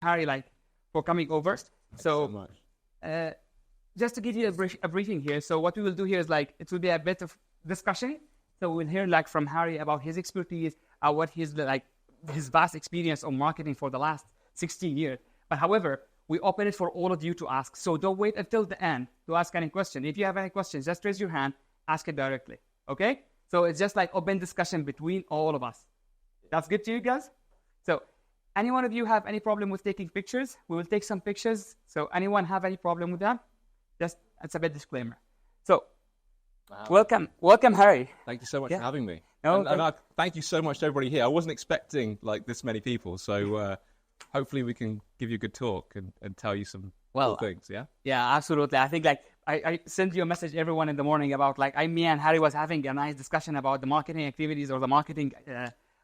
Harry, for coming over. Thanks so much. Just to give you a briefing here. So what we will do here is it will be a bit of discussion. So we'll hear from Harry about his expertise, what his vast experience on marketing for the last 16 years. But however, we open it for all of you to ask. So don't wait until the end to ask any question. If you have any questions, just raise your hand, ask it directly. Okay? So it's just open discussion between all of us. That's good to you guys? So any one of you have any problem with taking pictures? We will take some pictures. So anyone have any problem with that? Just, it's a bit disclaimer. So welcome, Harry. Thank you so much for having me. No, and thank you so much to everybody here. I wasn't expecting this many people. So hopefully we can give you a good talk and tell you some cool things, yeah? Yeah, absolutely. I think I sent you a message everyone in the morning about me and Harry was having a nice discussion about the marketing activities or the marketing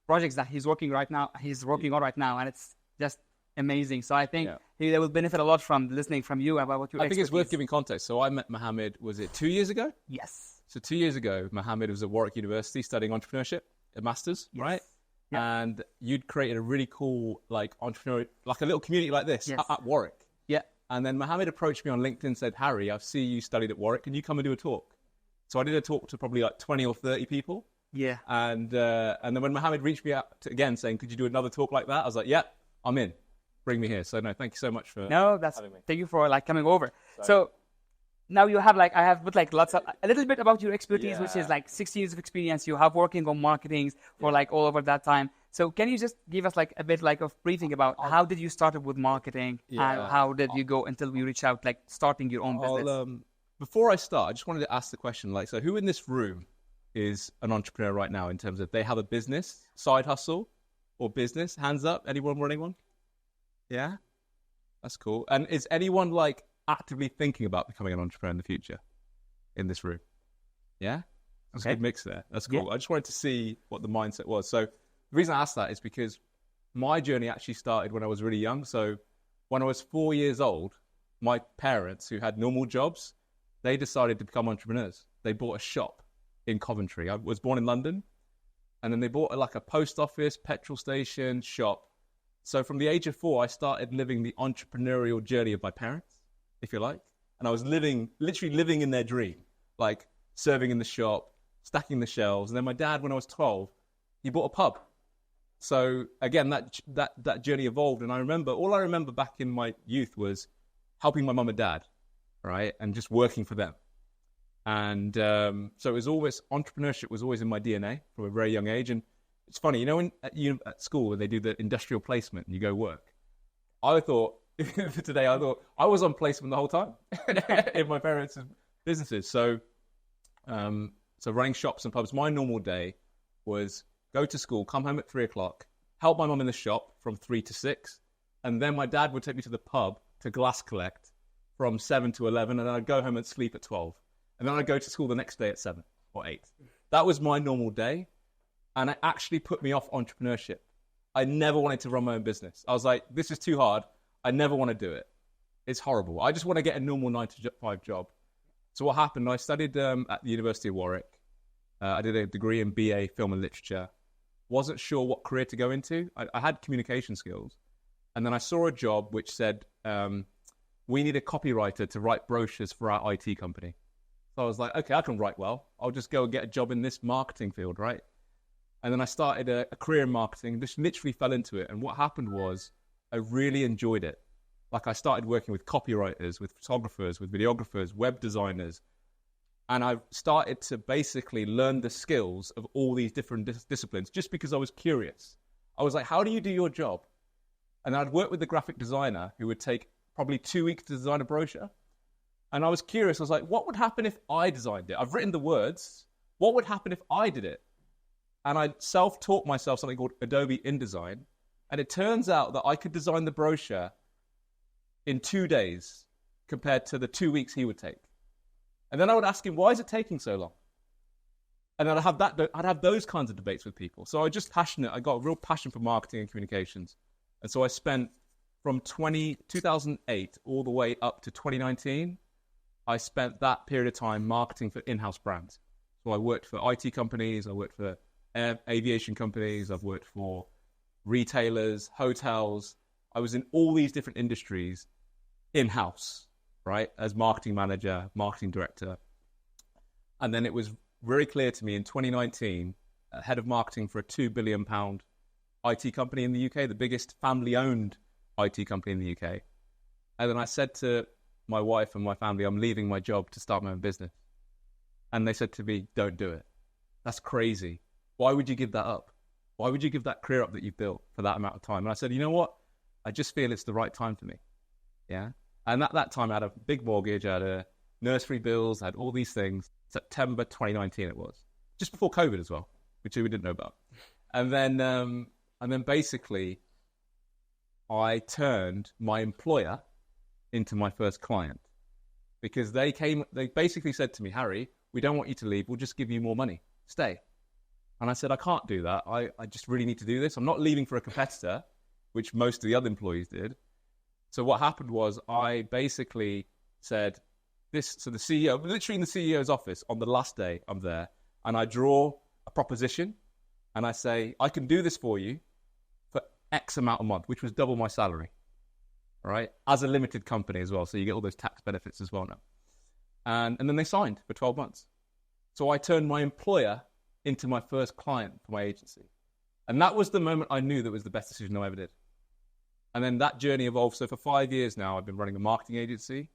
projects that he's working on right now, and it's just amazing. So I think they will benefit a lot from listening from you about what you. I think it's worth giving context. So I met Mohammed, was it 2 years ago? Yes. So 2 years ago, Mohammed was at Warwick University studying entrepreneurship, a master's, right? Yeah. And you'd created a really cool entrepreneur, a little community like this at Warwick. Yeah. And then Mohammed approached me on LinkedIn and said, Harry, I see you studied at Warwick. Can you come and do a talk? So I did a talk to probably 20 or 30 people. Yeah. And then when Mohammed reached me out again saying, could you do another talk like that? I was like, yeah, I'm in. Bring me here. So no, thank you so much for having me. Thank you for coming over. So now you have I have put a little bit about your expertise, which is 6 years of experience you have working on marketing for all over that time. So can you just give us a bit of briefing about how did you start with marketing and how did you go until we reach out starting your own business? Before I start, I just wanted to ask the question so who in this room is an entrepreneur right now in terms of they have a business, side hustle or business? Hands up. Anyone running one? Yeah? That's cool. And is anyone actively thinking about becoming an entrepreneur in the future in this room? Yeah? That's a good mix there. That's cool. Yeah. I just wanted to see what the mindset was. So the reason I asked that is because my journey actually started when I was really young. So when I was 4 years old, my parents, who had normal jobs, they decided to become entrepreneurs. They bought a shop in Coventry. I was born in London. And then they bought a post office, petrol station, shop. So from the age of 4, I started living the entrepreneurial journey of my parents, if you like. And I was literally living in their dream, serving in the shop, stacking the shelves. And then my dad, when I was 12, he bought a pub. So again, that journey evolved. And all I remember back in my youth was helping my mum and dad, right? And just working for them. And so it was always, entrepreneurship was always in my DNA from a very young age. And it's funny, at school when they do the industrial placement and you go work, I thought I was on placement the whole time in my parents' businesses. So running shops and pubs, my normal day was go to school, come home at 3:00, help my mum in the shop from 3 to 6. And then my dad would take me to the pub to glass collect from 7 to 11. And then I'd go home and sleep at 12. And then I'd go to school the next day at 7 or 8. That was my normal day. And it actually put me off entrepreneurship. I never wanted to run my own business. I was like, this is too hard. I never want to do it. It's horrible. I just want to get a normal 9-to-5 job. So what happened, I studied at the University of Warwick. I did a degree in BA Film and Literature. Wasn't sure what career to go into. I had communication skills. And then I saw a job which said, we need a copywriter to write brochures for our IT company. So I was like, okay, I can write well. I'll just go and get a job in this marketing field, right? And then I started a career in marketing, just literally fell into it. And what happened was I really enjoyed it. I started working with copywriters, with photographers, with videographers, web designers. And I started to basically learn the skills of all these different disciplines just because I was curious. I was like, how do you do your job? And I'd work with the graphic designer who would take probably 2 weeks to design a brochure. And I was curious. I was like, what would happen if I designed it? I've written the words. What would happen if I did it? And I self-taught myself something called Adobe InDesign. And it turns out that I could design the brochure in 2 days compared to the 2 weeks he would take. And then I would ask him, why is it taking so long? And then I'd have those kinds of debates with people. So I was just passionate. I got a real passion for marketing and communications. And so I spent from 2008 all the way up to 2019, I spent that period of time marketing for in-house brands. So I worked for IT companies, I worked for aviation companies, I've worked for retailers, hotels. I was in all these different industries in-house, right? As marketing manager, marketing director. And then it was very clear to me in 2019, head of marketing for a £2 billion IT company in the UK, the biggest family-owned IT company in the UK. And then I said to my wife and my family, I'm leaving my job to start my own business. And they said to me, don't do it. That's crazy. Why would you give that up? Why would you give that career up that you've built for that amount of time? And I said, you know what? I just feel it's the right time for me. Yeah. And at that time, I had a big mortgage, I had a nursery bills, I had all these things. September 2019 it was. Just before COVID as well, which we didn't know about. And then basically, I turned my employer into my first client because they basically said to me, Harry, we don't want you to leave. We'll just give you more money. Stay. And I said, I can't do that. I just really need to do this. I'm not leaving for a competitor, which most of the other employees did. So what happened was I basically said this. So the CEO, literally in the CEO's office on the last day I'm there, and I draw a proposition and I say, I can do this for you for X amount a month, which was double my salary. Right, as a limited company as well, so you get all those tax benefits as well now. And then they signed for 12 months. So I turned my employer into my first client for my agency. And that was the moment I knew that was the best decision I ever did. And then that journey evolved. So for 5 years now, I've been running a marketing agency,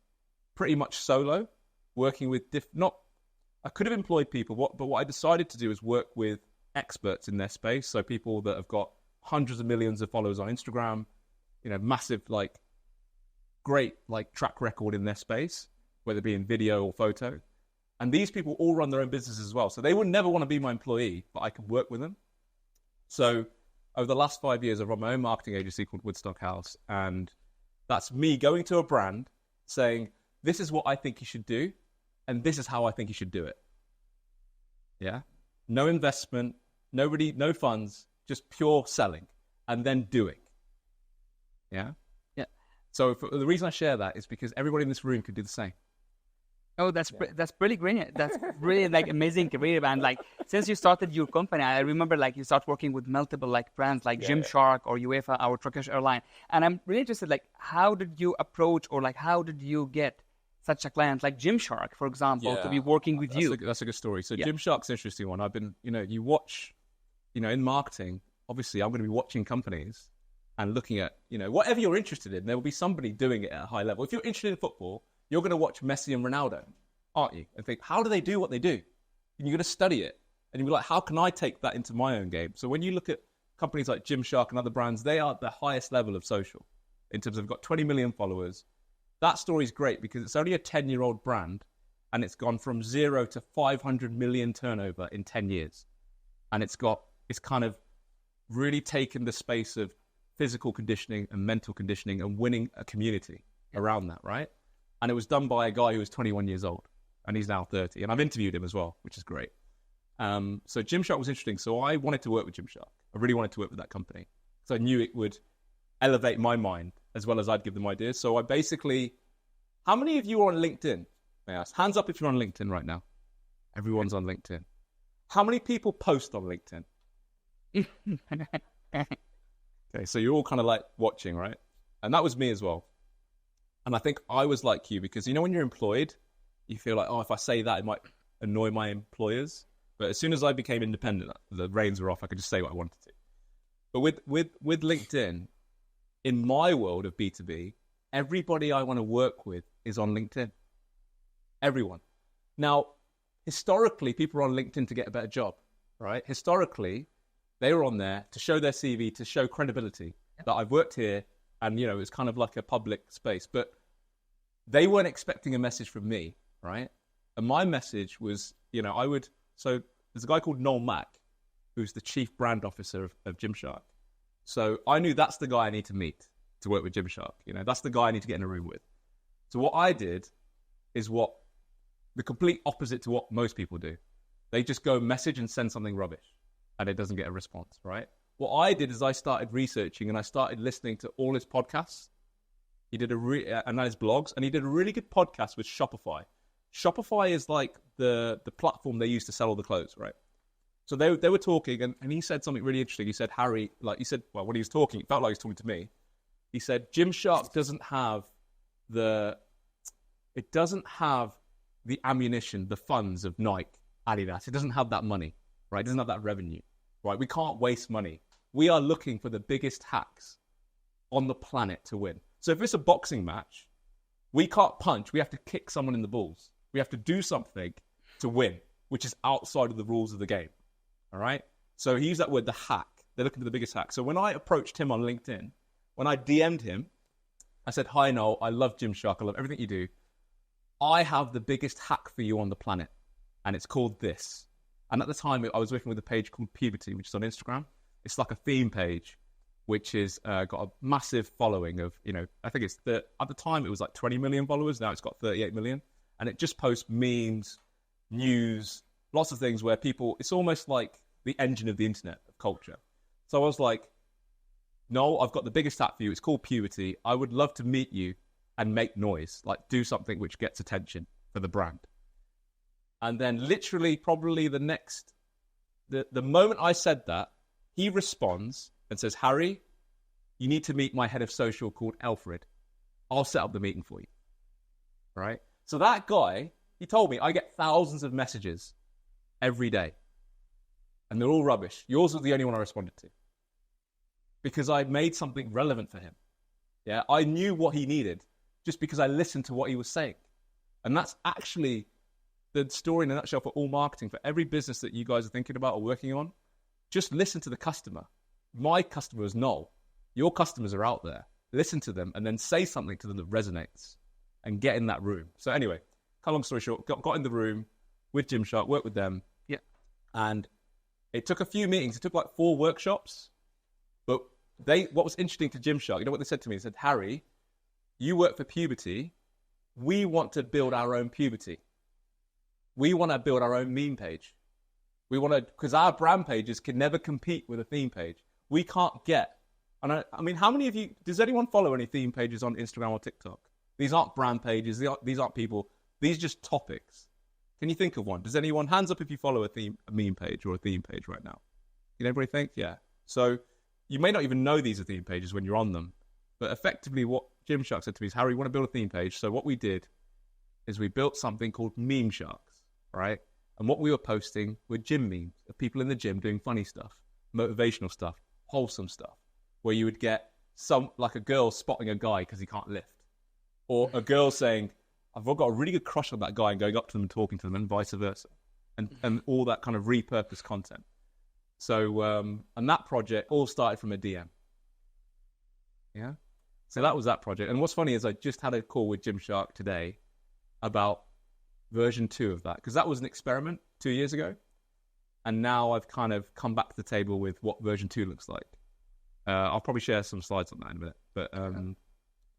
pretty much solo, working with I could have employed people, but what I decided to do is work with experts in their space. So people that have got hundreds of millions of followers on Instagram, massive, great track record in their space, whether it be in video or photo. And these people all run their own businesses as well. So they would never want to be my employee, but I can work with them. So over the last 5 years, I've run my own marketing agency called Woodstock House. And that's me going to a brand saying, this is what I think you should do. And this is how I think you should do it. Yeah. No investment, no funds, just pure selling and then doing. Yeah. So the reason I share that is because everybody in this room could do the same. Oh, that's pretty great. That's really amazing career, man. Since you started your company, I remember you start working with multiple brands like Gymshark or UEFA, our Turkish airline. And I'm really interested, how did you approach or how did you get such a client like Gymshark, for example, to be working with you? That's a good story. So Gymshark's an interesting one. I've been, you watch, in marketing, obviously I'm going to be watching companies and looking at, whatever you're interested in, there will be somebody doing it at a high level. If you're interested in football, you're going to watch Messi and Ronaldo, aren't you? And think, how do they do what they do? And you're going to study it. And you'll be like, how can I take that into my own game? So when you look at companies like Gymshark and other brands, they are at the highest level of social in terms of got 20 million followers. That story is great because it's only a 10-year-old brand and it's gone from 0 to 500 million turnover in 10 years. And it's kind of really taken the space of physical conditioning and mental conditioning and winning a community around that, right? And it was done by a guy who was 21 years old and he's now 30. And I've interviewed him as well, which is great. So Gymshark was interesting. So I wanted to work with Gymshark. I really wanted to work with that company because I knew it would elevate my mind as well as I'd give them ideas. So I basically, how many of you are on LinkedIn? May I ask? Hands up if you're on LinkedIn right now. Everyone's on LinkedIn. How many people post on LinkedIn? Okay, so you're all kind of watching, right? And that was me as well. And I think I was like you because, when you're employed, you feel like, if I say that, it might annoy my employers. But as soon as I became independent, the reins were off. I could just say what I wanted to. But with LinkedIn, in my world of B2B, everybody I want to work with is on LinkedIn. Everyone. Now, historically, people are on LinkedIn to get a better job, right? Historically, they were on there to show their CV, to show credibility that I've worked here and, it's kind of like a public space. But they weren't expecting a message from me, right? And my message was, so there's a guy called Noel Mack, who's the chief brand officer of Gymshark. So I knew that's the guy I need to meet to work with Gymshark. That's the guy I need to get in a room with. So what I did is the complete opposite to what most people do. They just go message and send something rubbish and it doesn't get a response, right? What I did is I started researching and I started listening to all his podcasts. He did and his blogs, and he did a really good podcast with Shopify. Shopify is like the platform they use to sell all the clothes, right? So they were talking, and he said something really interesting. He said, Harry, when he was talking, it felt like he was talking to me. He said, Gymshark doesn't have the ammunition, the funds of Nike, Adidas. It doesn't have that money, right? It doesn't have that revenue, right? We can't waste money. We are looking for the biggest hacks on the planet to win. So if it's a boxing match, we can't punch. We have to kick someone in the balls. We have to do something to win, which is outside of the rules of the game, all right? So he used that word, the hack. They're looking for the biggest hack. So when I approached him on LinkedIn, when I DM'd him, I said, hi, Noel, I love Gymshark. I love everything you do. I have the biggest hack for you on the planet, and it's called this. And at the time, I was working with a page called Puberty, which is on Instagram. It's like a theme page, which is got a massive following of, I think at the time, it was like 20 million followers. Now it's got 38 million. And it just posts memes, news, lots of things where people, it's almost like the engine of the internet of culture. So I was like, no, I've got the biggest hack for you. It's called Puberty. I would love to meet you and make noise, like do something which gets attention for the brand. And then literally probably the moment I said that, he responds and says, Harry, you need to meet my head of social called Alfred. I'll set up the meeting for you. Right? So that guy, he told me, I get thousands of messages every day. And they're all rubbish. Yours was the only one I responded to. Because I made something relevant for him. Yeah, I knew what he needed just because I listened to what he was saying. And that's actually the story in a nutshell for all marketing, for every business that you guys are thinking about or working on. Just listen to the customer. My customer is Noel. Your customers are out there. Listen to them and then say something to them that resonates and get in that room. So anyway, cut a long story short, got in the room with Gymshark, worked with them. Yeah. And it took a few meetings. It took like 4 workshops. But what was interesting to Gymshark, you know what they said to me? They said, Harry, you work for Puberty. We want to build our own Puberty. We want to build our own meme page. We want to, because our brand pages can never compete with a theme page. We can't get, and I mean, how many of you, does anyone follow any theme pages on Instagram or TikTok? These aren't brand pages. These aren't people. These are just topics. Can you think of one? Does anyone, hands up if you follow a meme page or a theme page right now? Can everybody think? Yeah. So you may not even know these are theme pages when you're on them, but effectively what Gymshark said to me is, Harry, you want to build a theme page? So what we did is we built something called Meme Sharks, right? And what we were posting were gym memes of people in the gym doing funny stuff, motivational stuff, wholesome stuff, where you would get like a girl spotting a guy because he can't lift, or a girl saying, I've got a really good crush on that guy, and going up to them and talking to them, and vice versa, and all that kind of repurposed content. So, and that project all started from a DM. Yeah. So that was that project. And what's funny is I just had a call with Gymshark today about version 2 of that, because that was an experiment 2 years ago. And now I've kind of come back to the table with what version 2 looks like. I'll probably share some slides on that in a minute. But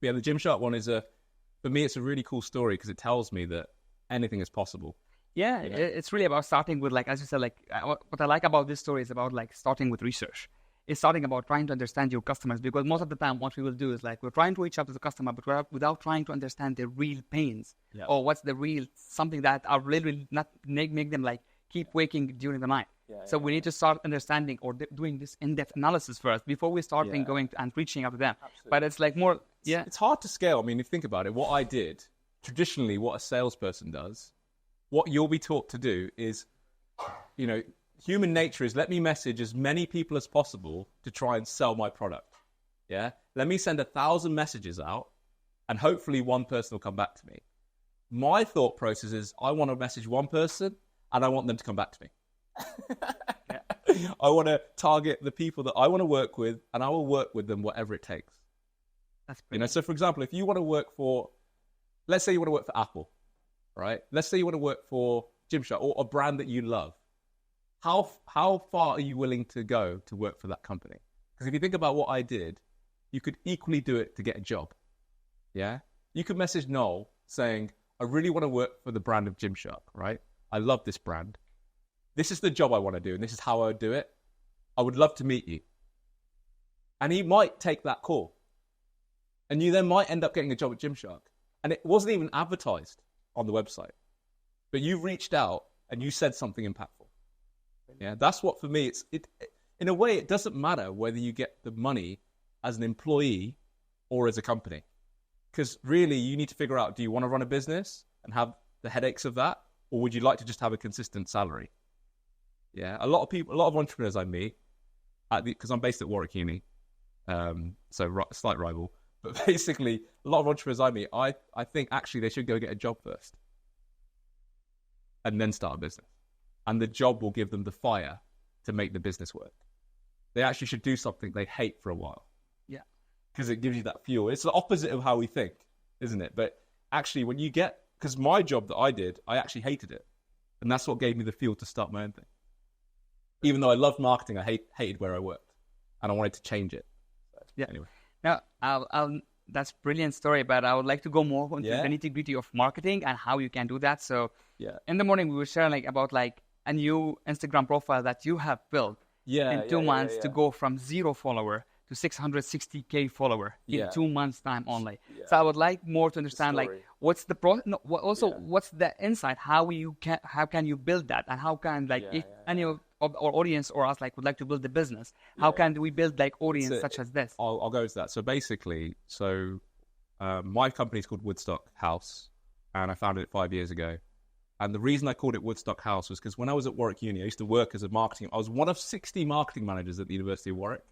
yeah, the Gymshark one is for me, it's a really cool story because it tells me that anything is possible. Yeah, it's really about starting with, like, as you said, like, what I like about this story is about, like, starting with research. It's starting about trying to understand your customers, because most of the time what we will do is, like, we're trying to reach out to the customer, but without trying to understand their real pains, or what's the real, something that are literally not make them, like, keep waking during the night. So we need to start understanding or doing this in-depth analysis first before we start going and reaching out to them. Absolutely. But it's like more, it's hard to scale. I mean, if you think about it, what I did, traditionally what a salesperson does, what you'll be taught to do is, human nature is, let me message as many people as possible to try and sell my product. Yeah. Let me send 1,000 messages out and hopefully one person will come back to me. My thought process is, I want to message one person and I want them to come back to me. I want to target the people that I want to work with, and I will work with them whatever it takes. That's brilliant. So for example, if you want to work for, let's say you want to work for Apple, right? Let's say you want to work for Gymshark or a brand that you love. How far are you willing to go to work for that company? Because if you think about what I did, you could equally do it to get a job. Yeah? You could message Noel saying, I really want to work for the brand of Gymshark, right? I love this brand. This is the job I want to do, and this is how I would do it. I would love to meet you. And he might take that call. And you then might end up getting a job at Gymshark. And it wasn't even advertised on the website. But you reached out and you said something impactful. Yeah, that's what, for me, in a way, it doesn't matter whether you get the money as an employee or as a company? Because really, you need to figure out, do you want to run a business and have the headaches of that? Or would you like to just have a consistent salary? Yeah, a lot of entrepreneurs I meet, because I'm based at Warwick Uni, so slight rival, but basically, a lot of entrepreneurs I meet, I think actually they should go get a job first and then start a business. And the job will give them the fire to make the business work. They actually should do something they hate for a while. Yeah. Because it gives you that fuel. It's the opposite of how we think, isn't it? But actually, when you get, because my job that I did, I actually hated it. And that's what gave me the fuel to start my own thing. Even though I loved marketing, I hated where I worked. And I wanted to change it. So, yeah. Anyway. Now, that's a brilliant story, but I would like to go more into the nitty-gritty of marketing and how you can do that. So in the morning, we were sharing about a new Instagram profile that you have built in 2 months to go from 0 follower to 660K follower in 2 months time only. Yeah. So I would like more to understand what's the what's the insight, how can you build that, and how can if any of our audience or us would like to build a business, how can we build audience such as this? I'll go to that. So basically, my company is called Woodstock House, and I founded it 5 years ago. And the reason I called it Woodstock House was because when I was at Warwick Uni, I used to work as a marketing. I was one of 60 marketing managers at the University of Warwick.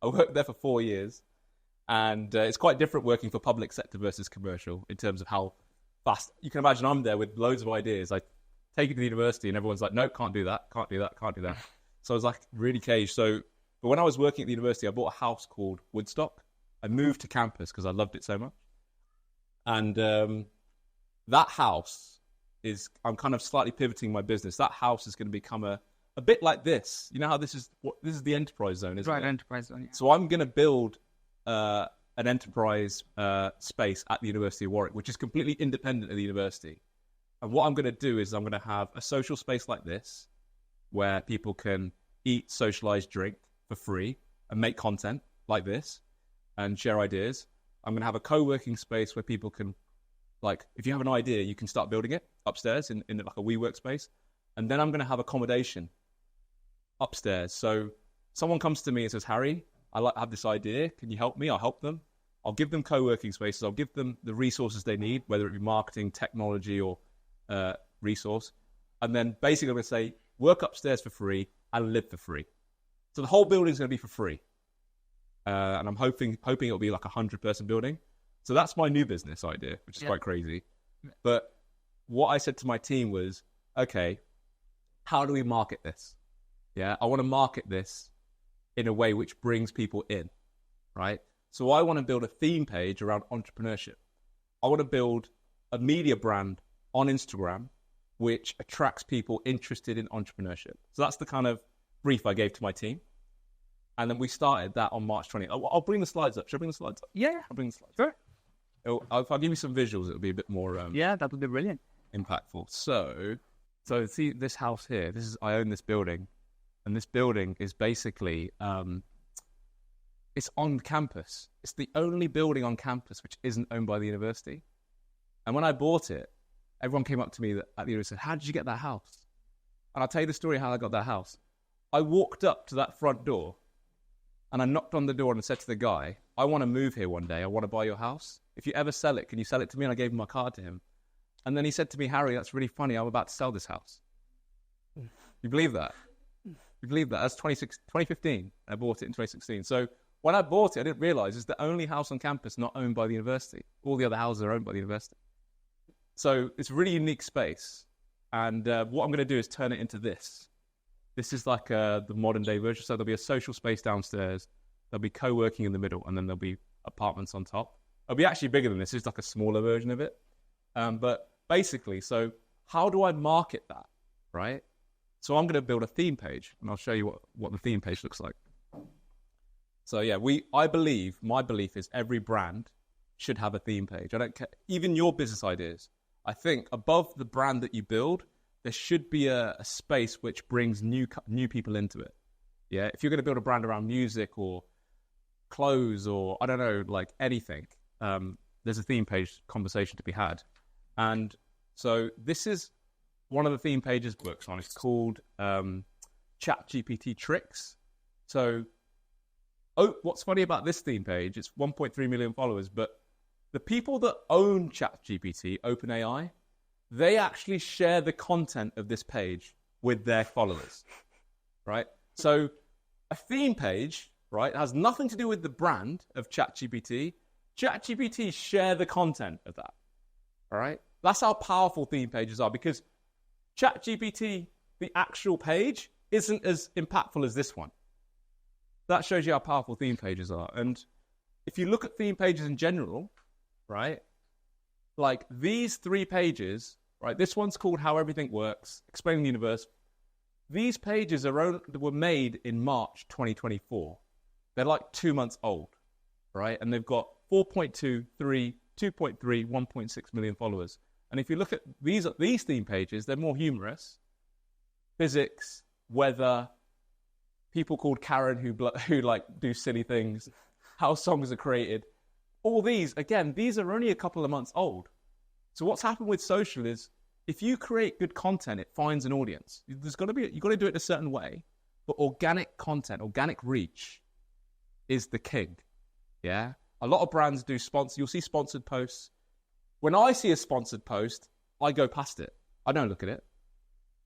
I worked there for 4 years, and it's quite different working for public sector versus commercial in terms of how fast. You can imagine I'm there with loads of ideas. I take it to the university, and everyone's like, "No, can't do that, can't do that, can't do that." So I was really caged. But when I was working at the university, I bought a house called Woodstock. I moved to campus because I loved it so much, and that house is, I'm kind of slightly pivoting my business. That house is going to become a bit like this. You know how this is the enterprise zone, isn't it? Right, enterprise zone. Yeah. So I'm going to build an enterprise space at the University of Warwick, which is completely independent of the university. And what I'm going to do is I'm going to have a social space like this, where people can eat, socialize, drink for free, and make content like this, and share ideas. I'm going to have a co-working space where people can, if you have an idea, you can start building it upstairs in a WeWork space. And then I'm going to have accommodation upstairs. So someone comes to me and says, "Harry, I have this idea. Can you help me?" I'll help them. I'll give them co-working spaces. I'll give them the resources they need, whether it be marketing, technology, or resource. And then basically I'm going to say, work upstairs for free and live for free. So the whole building is going to be for free. And I'm hoping it'll be a 100-person building. So that's my new business idea, which is quite crazy. But what I said to my team was, okay, how do we market this? Yeah, I want to market this in a way which brings people in, right? So I want to build a theme page around entrepreneurship. I want to build a media brand on Instagram which attracts people interested in entrepreneurship. So that's the kind of brief I gave to my team. And then we started that on March 20th. I'll bring the slides up. Should I bring the slides up? Yeah. I'll bring the slides up. Sure. If I give you some visuals, it'll be a bit more... that would be brilliant. ...impactful. So see this house here. I own this building. And this building is basically... it's on campus. It's the only building on campus which isn't owned by the university. And when I bought it, everyone came up to me at the university and said, "How did you get that house?" And I'll tell you the story how I got that house. I walked up to that front door and I knocked on the door and said to the guy, "I want to move here one day. I want to buy your house. If you ever sell it, can you sell it to me?" And I gave him my card to him. And then he said to me, "Harry, that's really funny. I'm about to sell this house." You believe that? You believe that? That's 2015. I bought it in 2016. So when I bought it, I didn't realize it's the only house on campus not owned by the university. All the other houses are owned by the university. So it's a really unique space. And what I'm going to do is turn it into this. This is like the modern day version. So there'll be a social space downstairs. There'll be co-working in the middle. And then there'll be apartments on top. It'll be actually bigger than this. It's like a smaller version of it. But basically, so how do I market that, right? So I'm going to build a theme page. And I'll show you what the theme page looks like. So yeah, my belief is every brand should have a theme page. I don't care, even your business ideas. I think above the brand that you build, there should be a space which brings new people into it. Yeah, if you're going to build a brand around music or clothes or I don't know, like anything, there's a theme page conversation to be had. And so this is one of the theme pages books on. It's called ChatGPT Tricks. So what's funny about this theme page, it's 1.3 million followers, but the people that own ChatGPT, OpenAI, they actually share the content of this page with their followers, right? So a theme page, right, has nothing to do with the brand of ChatGPT. ChatGPT share the content of that, all right? That's how powerful theme pages are, because ChatGPT, the actual page, isn't as impactful as this one. That shows you how powerful theme pages are. And if you look at theme pages in general, right, like these 3 pages, right, this one's called How Everything Works, Explaining the Universe. These pages were made in March 2024. They're like 2 months old, right? And they've got 4.2, 3, 2.3, 1.6 million followers. And if you look at these theme pages, they're more humorous. Physics, weather, people called Karen who like do silly things, how songs are created. All these, again, these are only a couple of months old. So what's happened with social is if you create good content, it finds an audience. You've got to do it in a certain way, but organic content, organic reach is the king. Yeah. A lot of brands do you'll see sponsored posts. When I see a sponsored post, I go past it. I don't look at it.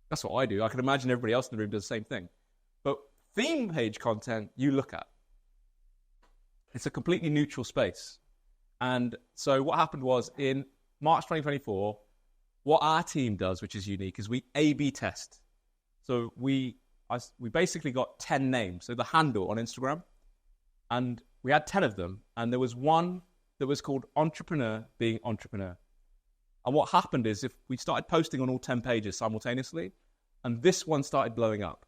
That's what I do. I can imagine everybody else in the room does the same thing. But theme page content, you look at. It's a completely neutral space. And so what happened was in March 2024, what our team does, which is unique, is we A/B test. So we basically got 10 names. So the handle on Instagram, and we had 10 of them. And there was one that was called Entrepreneur Being Entrepreneur. And what happened is if we started posting on all 10 pages simultaneously, and this one started blowing up.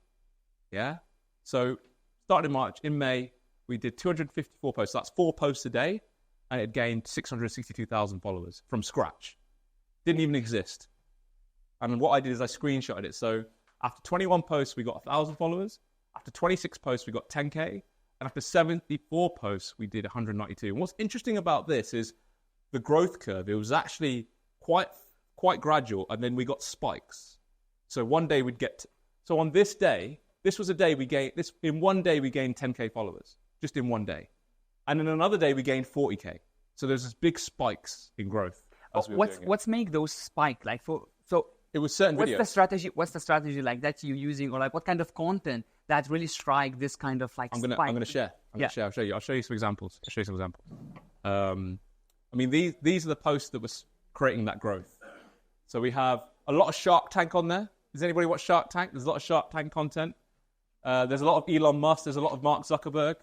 Yeah? So started in March. In May, we did 254 posts. That's 4 posts a day, and it gained 662,000 followers from scratch. Didn't even exist. And what I did is I screenshotted it. So after 21 posts, we got 1,000 followers. After 26 posts, we got 10K. And after 74 posts, we did 192. And what's interesting about this is the growth curve. It was actually quite gradual, and then we got spikes. So one day so on this day, this was a day in one day we gained 10K followers, just in one day. And in another day we gained 40K. So there's this big spikes in growth. What's make those spike? Like it was certain videos. What's the strategy like that you're using, or like what kind of content that really strike this kind of like spike? I'm gonna share. I'll show you some examples. I mean, these are the posts that was creating that growth. So we have a lot of Shark Tank on there. Does anybody watch Shark Tank? There's a lot of Shark Tank content. There's a lot of Elon Musk. There's a lot of Mark Zuckerberg.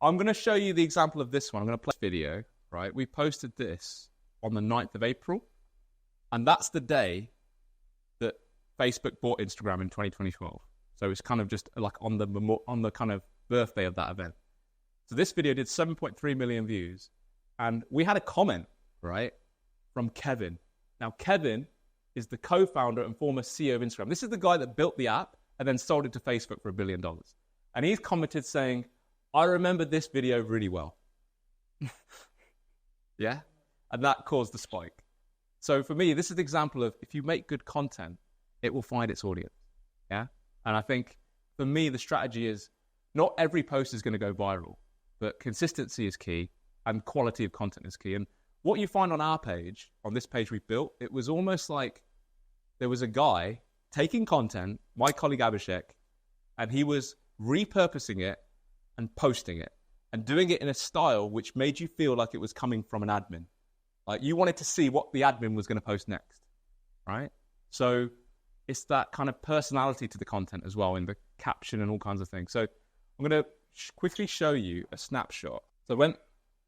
I'm going to show you the example of this one. I'm going to play this video, right? We posted this on the 9th of April. And that's the day that Facebook bought Instagram in 2012. So it's kind of just like on the kind of birthday of that event. So this video did 7.3 million views. And we had a comment, right, from Kevin. Now, Kevin is the co-founder and former CEO of Instagram. This is the guy that built the app and then sold it to Facebook for $1 billion. And he's commented saying, I remember this video really well. Yeah? And that caused the spike. So for me, this is the example of if you make good content, it will find its audience. Yeah? And I think for me, the strategy is not every post is going to go viral, but consistency is key and quality of content is key. And what you find on our page, on this page we built, it was almost like there was a guy taking content, my colleague Abhishek, and he was repurposing it and posting it and doing it in a style which made you feel like it was coming from an admin. Like you wanted to see what the admin was going to post next, right? So it's that kind of personality to the content as well in the caption and all kinds of things. So I'm going to quickly show you a snapshot. So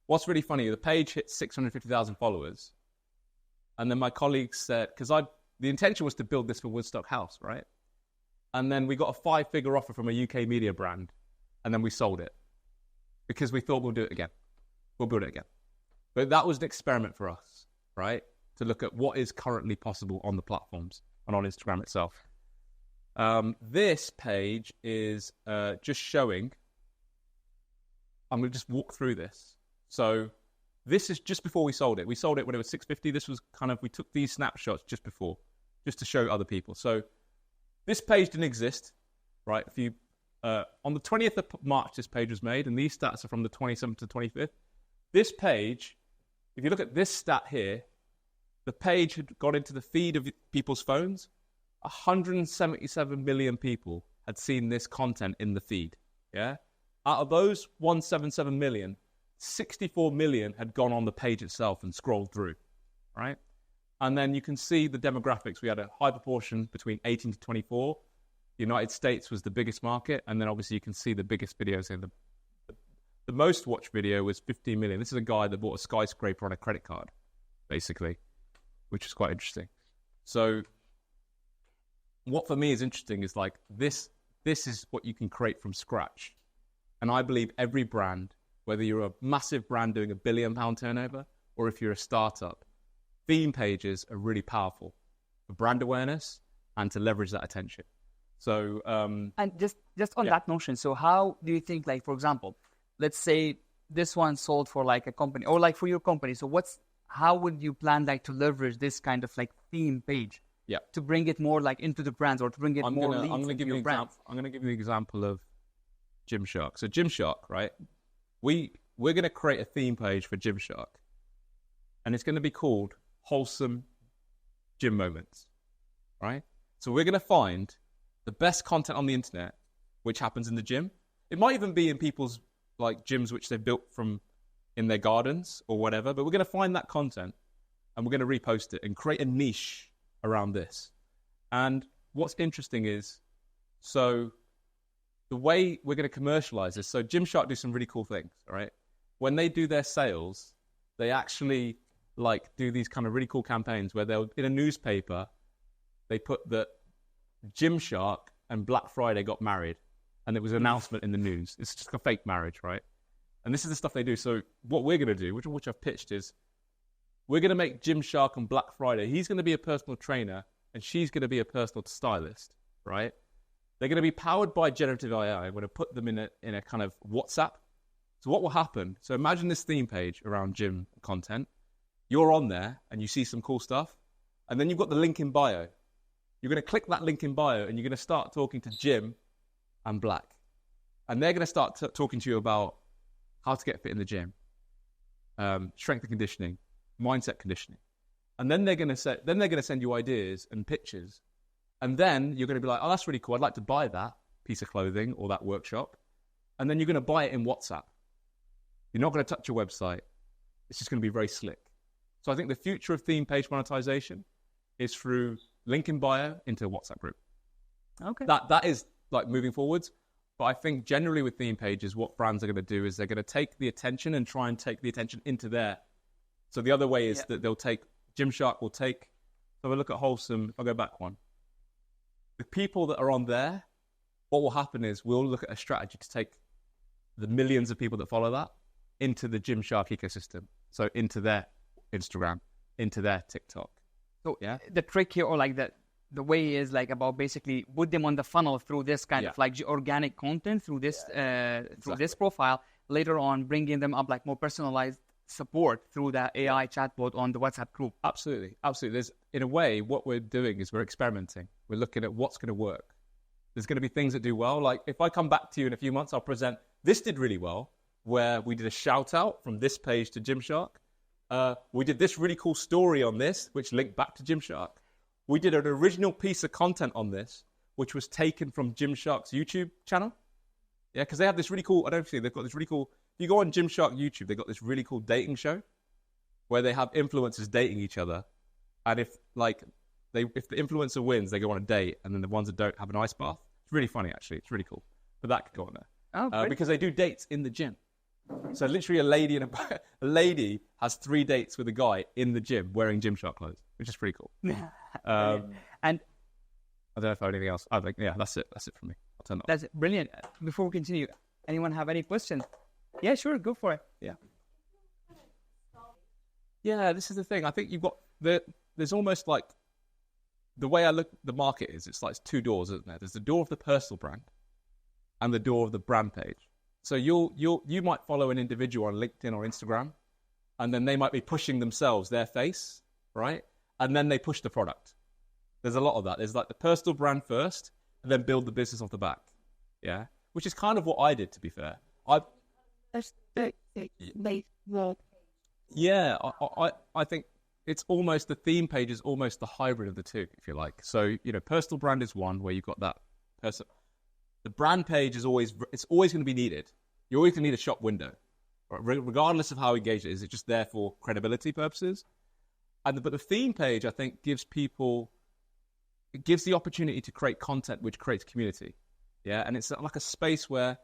what's really funny, the page hit 650,000 followers. And then my colleagues said, because the intention was to build this for Woodstock House, right? And then we got a 5-figure offer from a UK media brand. And then we sold it because we thought we'll do it again. We'll build it again. But that was an experiment for us, right? To look at what is currently possible on the platforms and on Instagram itself. This page is just showing, I'm going to just walk through this. So this is just before we sold it. We sold it when it was 650. This was we took these snapshots just before, just to show other people. So this page didn't exist, right? On the 20th of March, this page was made, and these stats are from the 27th to 25th. This page, if you look at this stat here, the page had got into the feed of people's phones. 177 million people had seen this content in the feed. Yeah, out of those 177 million, 64 million had gone on the page itself and scrolled through, right? And then you can see the demographics. We had a high proportion between 18 to 24. The United States was the biggest market, and then obviously you can see the biggest videos in the most watched video was 15 million. This is a guy that bought a skyscraper on a credit card, basically, which is quite interesting. So what for me is interesting is like this is what you can create from scratch. And I believe every brand, whether you're a massive brand doing £1 billion turnover, or if you're a startup, theme pages are really powerful for brand awareness and to leverage that attention. So, and just on that notion, so how do you think, like, for example, let's say this one sold for like a company or like for your company. So how would you plan like to leverage this kind of like theme page to bring it more like into the brands or to bring it more leads into your brand? I'm going to give you an example of Gymshark. So Gymshark, right? We're going to create a theme page for Gymshark, and it's going to be called Wholesome Gym Moments, right? So we're going to find the best content on the internet, which happens in the gym. It might even be in people's like gyms which they've built from in their gardens or whatever, but we're going to find that content and we're going to repost it and create a niche around this. And what's interesting is, so the way we're going to commercialize this, so Gymshark do some really cool things, all right? When they do their sales, they actually like do these kind of really cool campaigns where they'll, in a newspaper, they put that Gymshark and Black Friday got married, and it was an announcement in the news. It's just a fake marriage, right? And this is the stuff they do. So what we're going to do, which I've pitched, is we're going to make Gymshark on Black Friday. He's going to be a personal trainer, and she's going to be a personal stylist, right? They're going to be powered by generative AI. I'm going to put them in a kind of WhatsApp. So what will happen? So imagine this theme page around gym content. You're on there, and you see some cool stuff, and then you've got the link in bio. You're going to click that link in bio, and you're going to start talking to Jim and Black. And they're going to start talking to you about how to get fit in the gym, strength and conditioning, mindset conditioning. And then they're going to send you ideas and pictures. And then you're going to be like, oh, that's really cool. I'd like to buy that piece of clothing or that workshop. And then you're going to buy it in WhatsApp. You're not going to touch your website. It's just going to be very slick. So I think the future of theme page monetization is through link in bio into a WhatsApp group. Okay. That is like moving forwards. But I think generally with theme pages, what brands are going to do is they're going to take the attention and try and take the attention into there. So the other way is that they'll take, Gymshark will take, so we look at Wholesome, I'll go back one. The people that are on there, what will happen is we'll look at a strategy to take the millions of people that follow that into the Gymshark ecosystem. So into their Instagram, into their TikTok. So the trick here, or like the way is like about basically put them on the funnel through this kind of like organic content through this through this profile. Later on, bringing them up like more personalized support through the AI chatbot on the WhatsApp group. Absolutely. There's, in a way, what we're doing is we're experimenting. We're looking at what's going to work. There's going to be things that do well. Like if I come back to you in a few months, I'll present this did really well, where we did a shout out from this page to Gymshark. We did this really cool story on this, which linked back to Gymshark. We did an original piece of content on this, which was taken from Gymshark's YouTube channel. Yeah, because they have this really cool, I don't know, they've got this really cool, if you go on Gymshark YouTube, they've got this really cool dating show where they have influencers dating each other. And if the influencer wins, they go on a date, and then the ones that don't have an ice bath. It's really funny, actually. It's really cool. But that could go on there. Because they do dates in the gym. So literally a lady has 3 dates with a guy in the gym wearing Gymshark clothes, which is pretty cool. And I don't know if I have anything else. I think, that's it. That's it for me. I'll turn it off. That's brilliant. Before we continue, anyone have any questions? Yeah, sure. Go for it. Yeah, this is the thing. I think you've got there's almost like the way I look the market is. It's like it's 2 doors, isn't there? There's the door of the personal brand and the door of the brand page. So you might follow an individual on LinkedIn or Instagram, and then they might be pushing themselves, their face, right? And then they push the product. There's a lot of that. There's like the personal brand first, and then build the business off the back. Yeah. which is kind of what I did, to be fair. I think it's almost, the theme page is almost the hybrid of the two, if you like. So, personal brand is one where you've got that person. The brand page is always going to be needed. You're always going to need a shop window, regardless of how engaged it is. It's just there for credibility purposes. But the theme page, I think, gives the opportunity to create content which creates community. Yeah, and it's like a space where,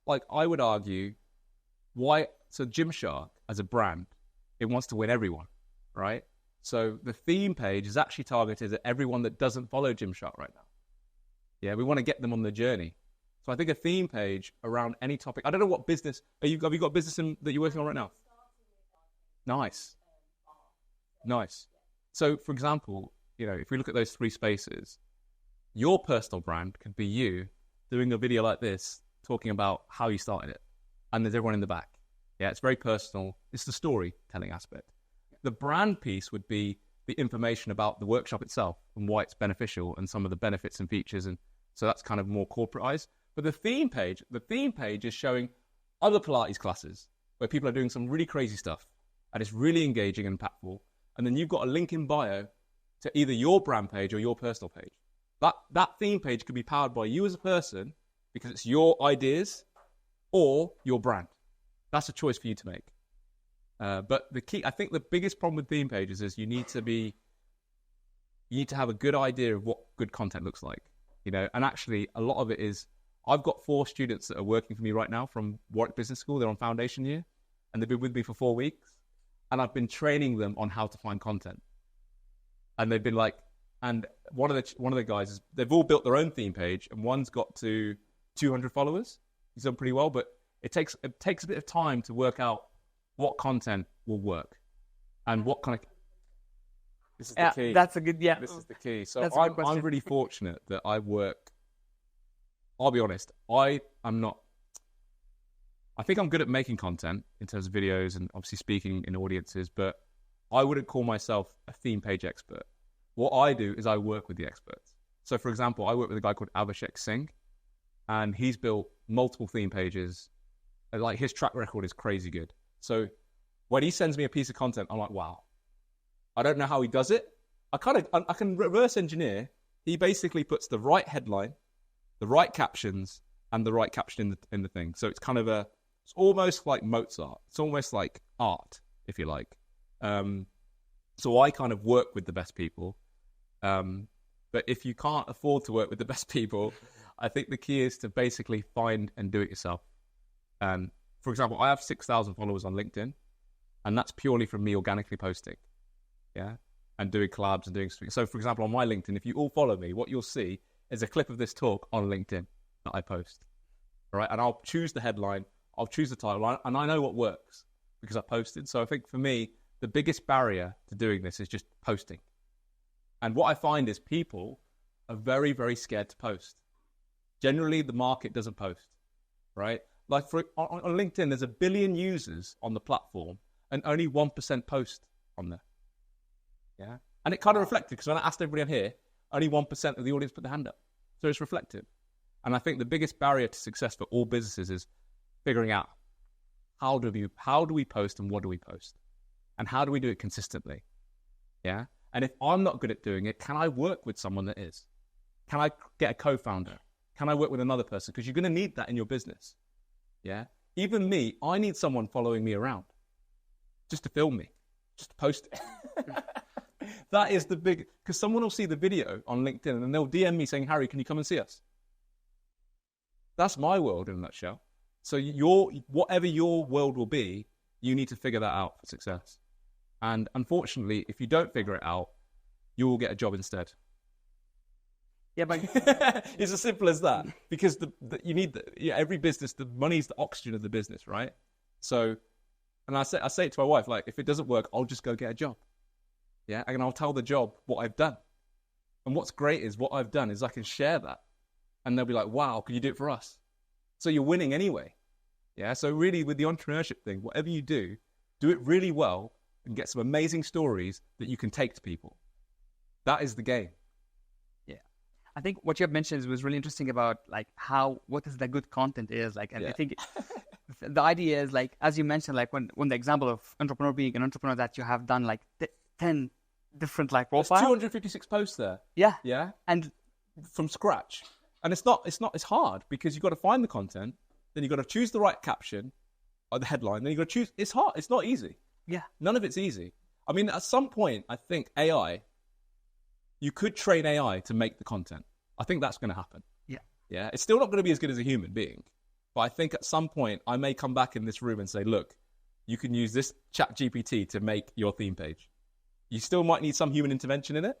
like, I would argue, so Gymshark as a brand, it wants to win everyone, right? So the theme page is actually targeted at everyone that doesn't follow Gymshark right now. Yeah, we want to get them on the journey. So I think a theme page around any topic. I don't know what business have you got business that you're working on right now? Nice. So, for example, if we look at those three spaces, your personal brand could be you doing a video like this, talking about how you started it, and there's everyone in the back. Yeah, it's very personal. It's the storytelling aspect. The brand piece would be the information about the workshop itself and why it's beneficial and some of the benefits and features, and so that's kind of more corporatized. But the theme page is showing other Pilates classes where people are doing some really crazy stuff, and it's really engaging and impactful. And then you've got a link in bio to either your brand page or your personal page. That theme page could be powered by you as a person because it's your ideas or your brand. That's a choice for you to make. But the key, I think the biggest problem with theme pages is you need to have a good idea of what good content looks like. And actually a lot of it is, I've got 4 students that are working for me right now from Warwick Business School. They're on foundation year and they've been with me for 4 weeks. And I've been training them on how to find content. And they've been like, and one of the guys is, they've all built their own theme page, and one's got to 200 followers. He's done pretty well, but it takes a bit of time to work out what content will work and what kind of. This is the key. That's a good. Yeah, this is the key. So I'm really fortunate that I work. I'll be honest. I think I'm good at making content in terms of videos and obviously speaking in audiences, but I wouldn't call myself a theme page expert. What I do is I work with the experts. So, for example, I work with a guy called Abhishek Singh, and he's built multiple theme pages. Like, his track record is crazy good. So when he sends me a piece of content, I'm like, wow. I don't know how he does it. I can reverse engineer. He basically puts the right headline, the right captions, and the right caption in the thing. So it's kind of it's almost like Mozart. It's almost like art, if you like. So I kind of work with the best people. But if you can't afford to work with the best people, I think the key is to basically find and do it yourself. For example, I have 6,000 followers on LinkedIn, and that's purely from me organically posting. Yeah. And doing collabs and doing stuff. So, for example, on my LinkedIn, if you all follow me, what you'll see is a clip of this talk on LinkedIn that I post. All right. And I'll choose the headline, I'll choose the title, and I know what works because I posted. So I think for me, the biggest barrier to doing this is just posting. And what I find is people are very, very scared to post. Generally, the market doesn't post, right? Like on LinkedIn, there's 1 billion users on the platform and only 1% post on there. Yeah. And it kind of reflected, because when I asked everybody on here, only 1% of the audience put their hand up. So it's reflective. And I think the biggest barrier to success for all businesses is figuring out how do we post and what do we post? And how do we do it consistently? Yeah. And if I'm not good at doing it, can I work with someone that is? Can I get a co-founder? Can I work with another person? Because you're going to need that in your business. Yeah. Even me, I need someone following me around just to film me, just to post it. That is the big, because someone will see the video on LinkedIn and then they'll DM me saying, Harry, can you come and see us? That's my world in a nutshell. So whatever your world will be, you need to figure that out for success. And unfortunately, if you don't figure it out, you will get a job instead. Yeah, but it's as simple as that. Because you need every business, the money's the oxygen of the business, right? So, and I say it to my wife, like, if it doesn't work, I'll just go get a job. Yeah, and I'll tell the job what I've done. And what's great is what I've done is I can share that. And they'll be like, wow, can you do it for us? So you're winning anyway. Yeah, so really with the entrepreneurship thing, whatever you do it really well and get some amazing stories that you can take to people. That is the game. Yeah. I think what you have mentioned was really interesting about like what is the good content is like, and I think the idea is like, as you mentioned, like when the example of entrepreneur being an entrepreneur that you have done like 10 different like profiles. 256 posts there. Yeah. Yeah. And from scratch. And it's hard because you've got to find the content, then you've got to choose the right caption or the headline, then you've got to choose. It's hard. It's not easy. Yeah. None of it's easy. I mean, at some point, I think you could train AI to make the content. I think that's going to happen. Yeah. Yeah. It's still not going to be as good as a human being. But I think at some point, I may come back in this room and say, look, you can use this chat GPT to make your theme page. You still might need some human intervention in it,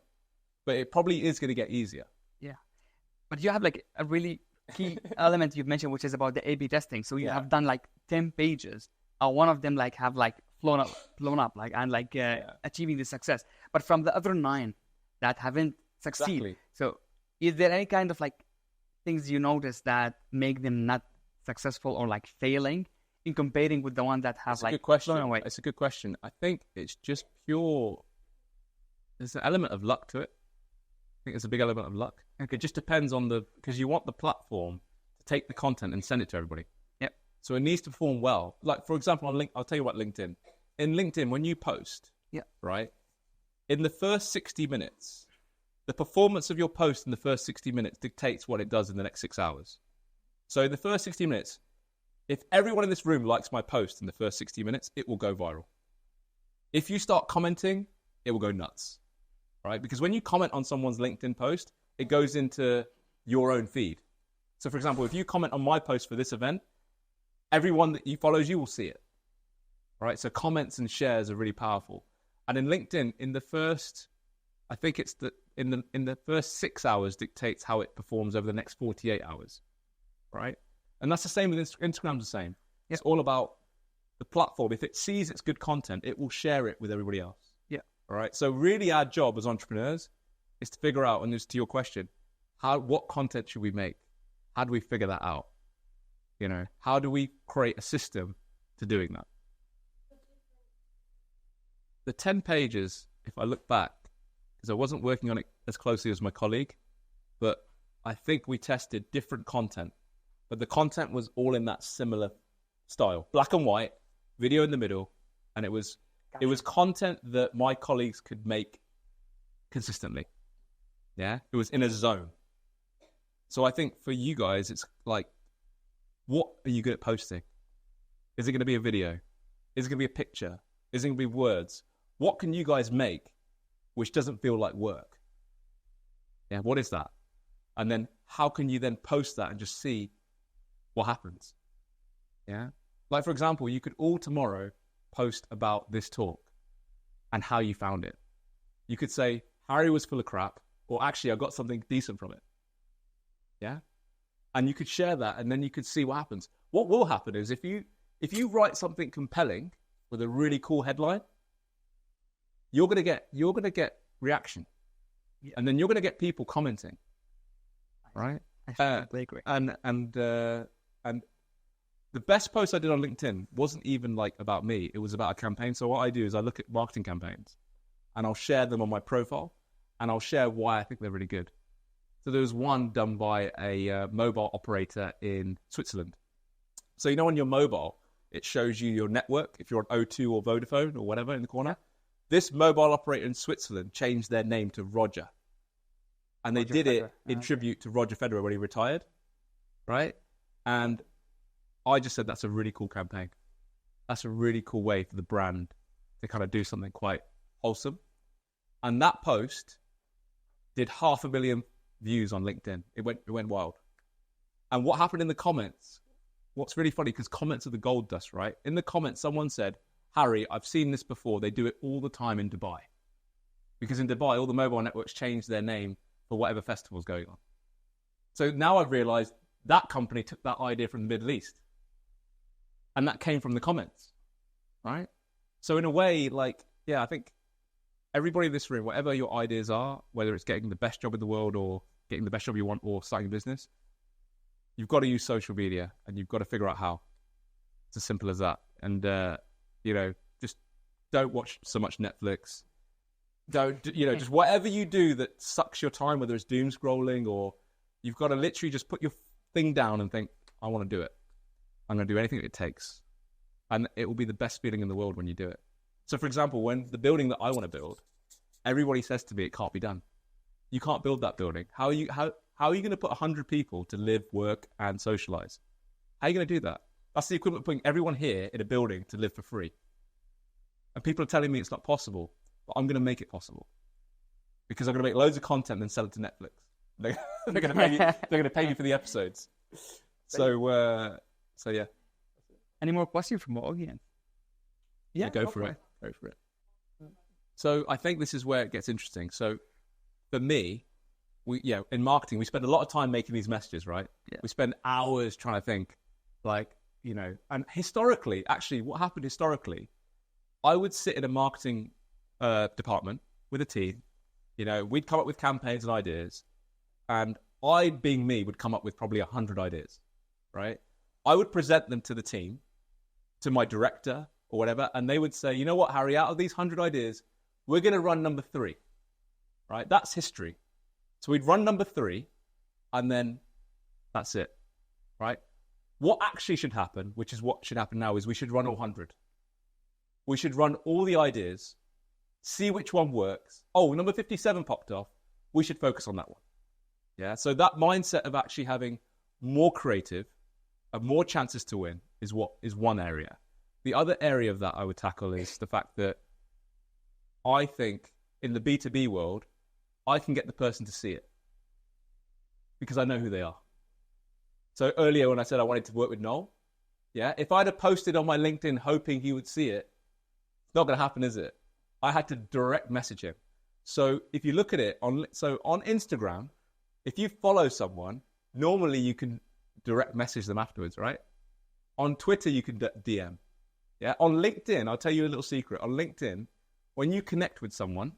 but it probably is going to get easier. Yeah. But you have like a really key element you've mentioned, which is about the A/B testing. So you have done like 10 pages. One of them like have like blown up like, and like achieving the success. But from the other 9 that haven't succeeded. Exactly. So is there any kind of like things you notice that make them not successful or like failing in comparing with the one that have like blown away? It's a good question. I think it's just pure. There's an element of luck to it. I think there's a big element of luck. Okay. It just depends on because you want the platform to take the content and send it to everybody. Yep. So it needs to perform well. Like for example, I'll tell you what, LinkedIn. In LinkedIn, when you post, right, in the first 60 minutes, the performance of your post in the first 60 minutes dictates what it does in the next 6 hours. So in the first 60 minutes, if everyone in this room likes my post in the first 60 minutes, it will go viral. If you start commenting, it will go nuts, right? Because when you comment on someone's LinkedIn post, it goes into your own feed. So for example, if you comment on my post for this event, everyone that follows you will see it, right? So comments and shares are really powerful. And in LinkedIn, in the first, I think it's in the first 6 hours dictates how it performs over the next 48 hours, right? And that's the same with Instagram's the same. It's all about the platform. If it sees it's good content, it will share it with everybody else. Yeah. All right. So really our job as entrepreneurs is to figure out, and this to your question, what content should we make? How do we figure that out? You know, how do we create a system to doing that? The 10 pages, if I look back, because I wasn't working on it as closely as my colleague, but I think we tested different content. But the content was all in that similar style. Black and white, video in the middle, and it was content that my colleagues could make consistently. Yeah? It was in a zone. So I think for you guys, it's like, what are you good at posting? Is it going to be a video? Is it going to be a picture? Is it going to be words? What can you guys make which doesn't feel like work? Yeah, what is that? And then how can you then post that and just see what happens? Yeah. Like, for example, you could all tomorrow post about this talk and how you found it. You could say, Harry was full of crap, or actually, I got something decent from it. Yeah. And you could share that, and then you could see what happens. What will happen is if you write something compelling with a really cool headline, you're gonna get reaction. Yeah. And then you're gonna get people commenting. Right? I completely agree. And the best post I did on LinkedIn wasn't even like about me. It was about a campaign. So what I do is I look at marketing campaigns and I'll share them on my profile and I'll share why I think they're really good. So there was one done by a mobile operator in Switzerland. So, you know, on your mobile, it shows you your network, if you're on O2 or Vodafone or whatever in the corner. This mobile operator in Switzerland changed their name to Roger. And they did it in tribute to Roger Federer when he retired, right? And I just said that's a really cool campaign. That's a really cool way for the brand to kind of do something quite wholesome. And that post did 500,000 views on LinkedIn. It went wild. And what happened in the comments? What's really funny, because comments are the gold dust, right? In the comments, someone said, Harry, I've seen this before. They do it all the time in Dubai. Because in Dubai, all the mobile networks changed their name for whatever festival's going on. So now I've realized that company took that idea from the Middle East. And that came from the comments, right? So in a way, like, yeah, I think everybody in this room, whatever your ideas are, whether it's getting the best job in the world or getting the best job you want or starting a business, you've got to use social media and you've got to figure out how. It's as simple as that. And, you know, just don't watch so much Netflix. Just whatever you do that sucks your time, whether it's doom scrolling or you've got to literally just put your thing down and think, I want to do it. I'm going to do anything it takes. And it will be the best feeling in the world when you do it. So, for example, when the building that I want to build, everybody says to me, it can't be done. You can't build that building. How are you going to put 100 people to live, work, and socialize? How are you going to do that? That's the equivalent of putting everyone here in a building to live for free. And people are telling me it's not possible, but I'm going to make it possible. Because I'm going to make loads of content and sell it to Netflix. They're going to pay me. They're going to pay me for the episodes. So yeah. Any more questions from the audience? Yeah, go for it. Go for it. So I think this is where it gets interesting. So for me, in marketing, we spend a lot of time making these messages, right? Yeah. We spend hours trying to think, and historically, actually, what happened historically, I would sit in a marketing department with a team. We'd come up with campaigns and ideas, and I, being me, would come up with probably 100 ideas, right? I would present them to the team, to my director or whatever, and they would say, you know what, Harry, out of these 100 ideas, we're going to run number 3, right? That's history. So we'd run number 3, and then that's it, right? What actually should happen, which is what should happen now, is we should run all 100. We should run all the ideas, see which one works. Oh, number 57 popped off. We should focus on that one. Yeah, so that mindset of actually having more creative and more chances to win is one area. The other area of that I would tackle is the fact that I think in the B2B world, I can get the person to see it because I know who they are. So earlier when I said I wanted to work with Noel, if I'd have posted on my LinkedIn hoping he would see it, it's not going to happen, is it? I had to direct message him. So if you look at it on Instagram, if you follow someone, normally you can direct message them afterwards, right? On Twitter, you can DM. Yeah. On LinkedIn, I'll tell you a little secret. On LinkedIn, when you connect with someone,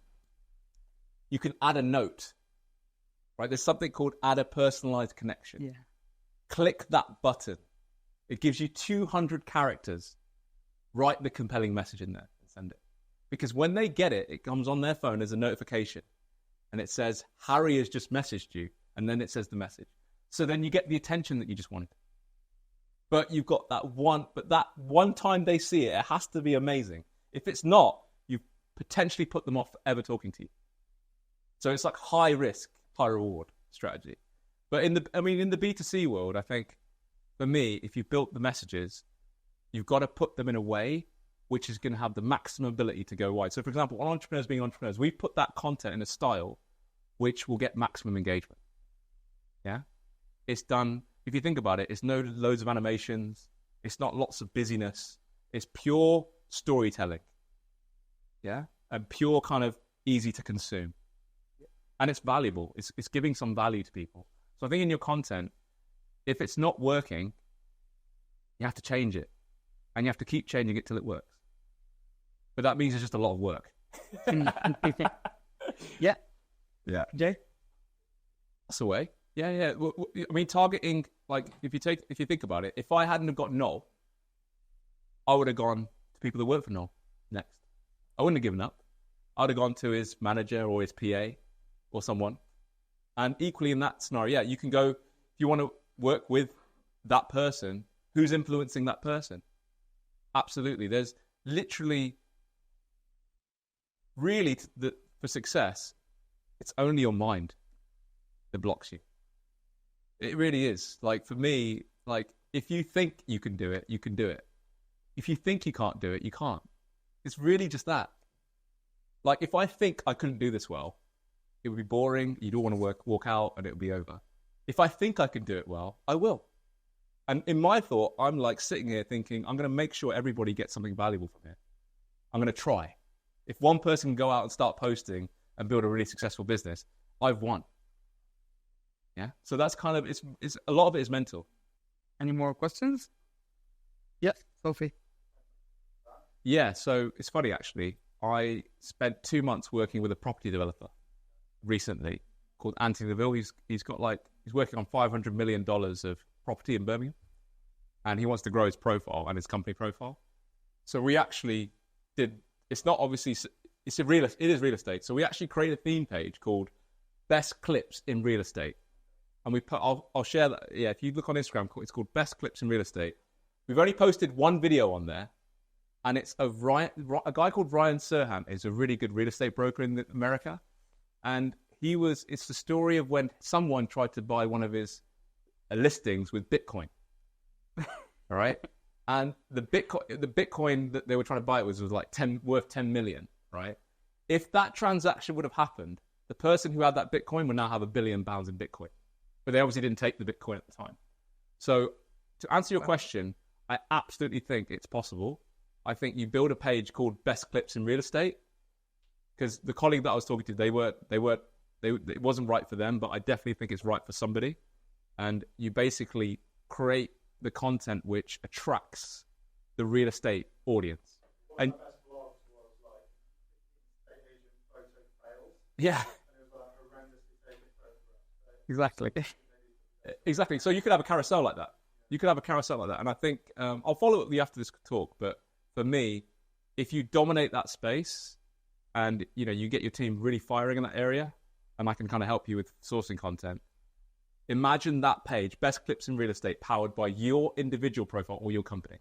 you can add a note, right? There's something called add a personalized connection. Yeah. Click that button. It gives you 200 characters. Write the compelling message in there and send it. Because when they get it, it comes on their phone as a notification. And it says, Harry has just messaged you. And then it says the message. So then you get the attention that you just wanted. But you've got that one time they see it, it has to be amazing. If it's not, you've potentially put them off ever talking to you. So it's like high risk, high reward strategy. But in the B2C world, I think for me, if you've built the messages, you've got to put them in a way which is going to have the maximum ability to go wide. So for example, on Entrepreneurs Being Entrepreneurs, we put that content in a style which will get maximum engagement. Yeah. It's done, if you think about it, it's no loads of animations. It's not lots of busyness. It's pure storytelling. Yeah. And pure kind of easy to consume. And it's valuable. It's giving some value to people. So I think in your content, if it's not working, you have to change it. And you have to keep changing it till it works. But that means it's just a lot of work. Yeah. Yeah. Jay? That's the way. Yeah. I mean, targeting, like, if you think about it, if I hadn't have got Noel, I would have gone to people that work for Noel next. I wouldn't have given up. I would have gone to his manager or his PA or someone. And equally in that scenario, you can go, if you want to work with that person, who's influencing that person? Absolutely. There's literally, really, for success, it's only your mind that blocks you. It really is. Like, for me, like, if you think you can do it, you can do it. If you think you can't do it, you can't. It's really just that. Like, if I think I couldn't do this well, it would be boring, you'd all want to walk out, and it would be over. If I think I can do it well, I will. And in my thought, I'm like sitting here thinking, I'm going to make sure everybody gets something valuable from here. I'm going to try. If one person can go out and start posting and build a really successful business, I've won. Yeah. So that's kind of, it's a lot of it is mental. Any more questions? Yeah, Sophie. Yeah. So it's funny, actually. I spent 2 months working with a property developer recently called Anthony Deville. He's working on $500 million of property in Birmingham, and he wants to grow his profile and his company profile. So we actually did, it's not obviously it is real estate. So we actually created a theme page called Best Clips in Real Estate. And I'll share that. Yeah, if you look on Instagram, it's called Best Clips in Real Estate. We've only posted one video on there, and it's of a guy called Ryan Serhant. Is a really good real estate broker in America, and it's the story of when someone tried to buy one of his listings with Bitcoin. All right, and the Bitcoin that they were trying to buy it was like worth 10 million. Right, if that transaction would have happened, the person who had that Bitcoin would now have £1 billion in Bitcoin. But they obviously didn't take the Bitcoin at the time. So to answer your question, I absolutely think it's possible. I think you build a page called Best Clips in Real Estate, because the colleague that I was talking to, it wasn't right for them, but I definitely think it's right for somebody. And you basically create the content which attracts the real estate audience. And yeah. Exactly. So you could have a carousel like that. And I think I'll follow up with you after this talk. But for me, if you dominate that space and you get your team really firing in that area, and I can kind of help you with sourcing content. Imagine that page, Best Clips in Real Estate, powered by your individual profile or your company.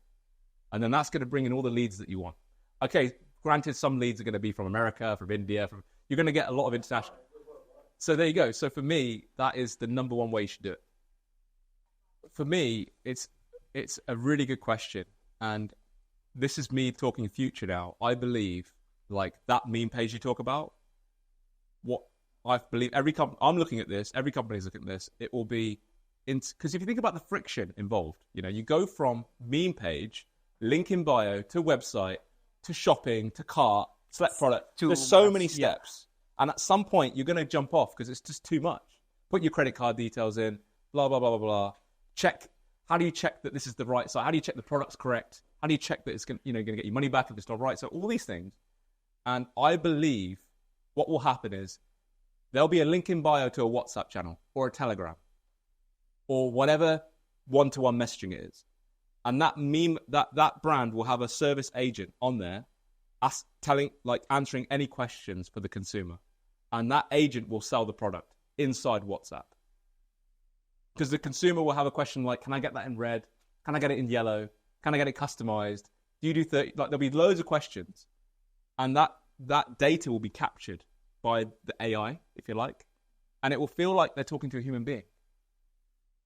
And then that's going to bring in all the leads that you want. Okay, granted, some leads are going to be from America, from India. You're going to get a lot of international. So there you go. So for me, that is the number one way you should do it. For me, it's a really good question. And this is me talking future now. I believe, like that meme page you talk about, what I believe I'm looking at this, every company's looking at this, it will be, because if you think about the friction involved, you go from meme page, link in bio, to website, to shopping, to cart, select product. There's so many steps. Yeah. And at some point, you're going to jump off because it's just too much. Put your credit card details in, blah, blah, blah, blah, blah. Check. How do you check that this is the right site? How do you check the product's correct? How do you check that it's going to get your money back if it's not right? So all these things. And I believe what will happen is there'll be a link in bio to a WhatsApp channel or a Telegram or whatever one-to-one messaging it is. And that that brand will have a service agent on there answering any questions for the consumer. And that agent will sell the product inside WhatsApp. Because the consumer will have a question like, can I get that in red? Can I get it in yellow? Can I get it customized? Do you do 30? Like, there'll be loads of questions. And that data will be captured by the AI, if you like. And it will feel like they're talking to a human being.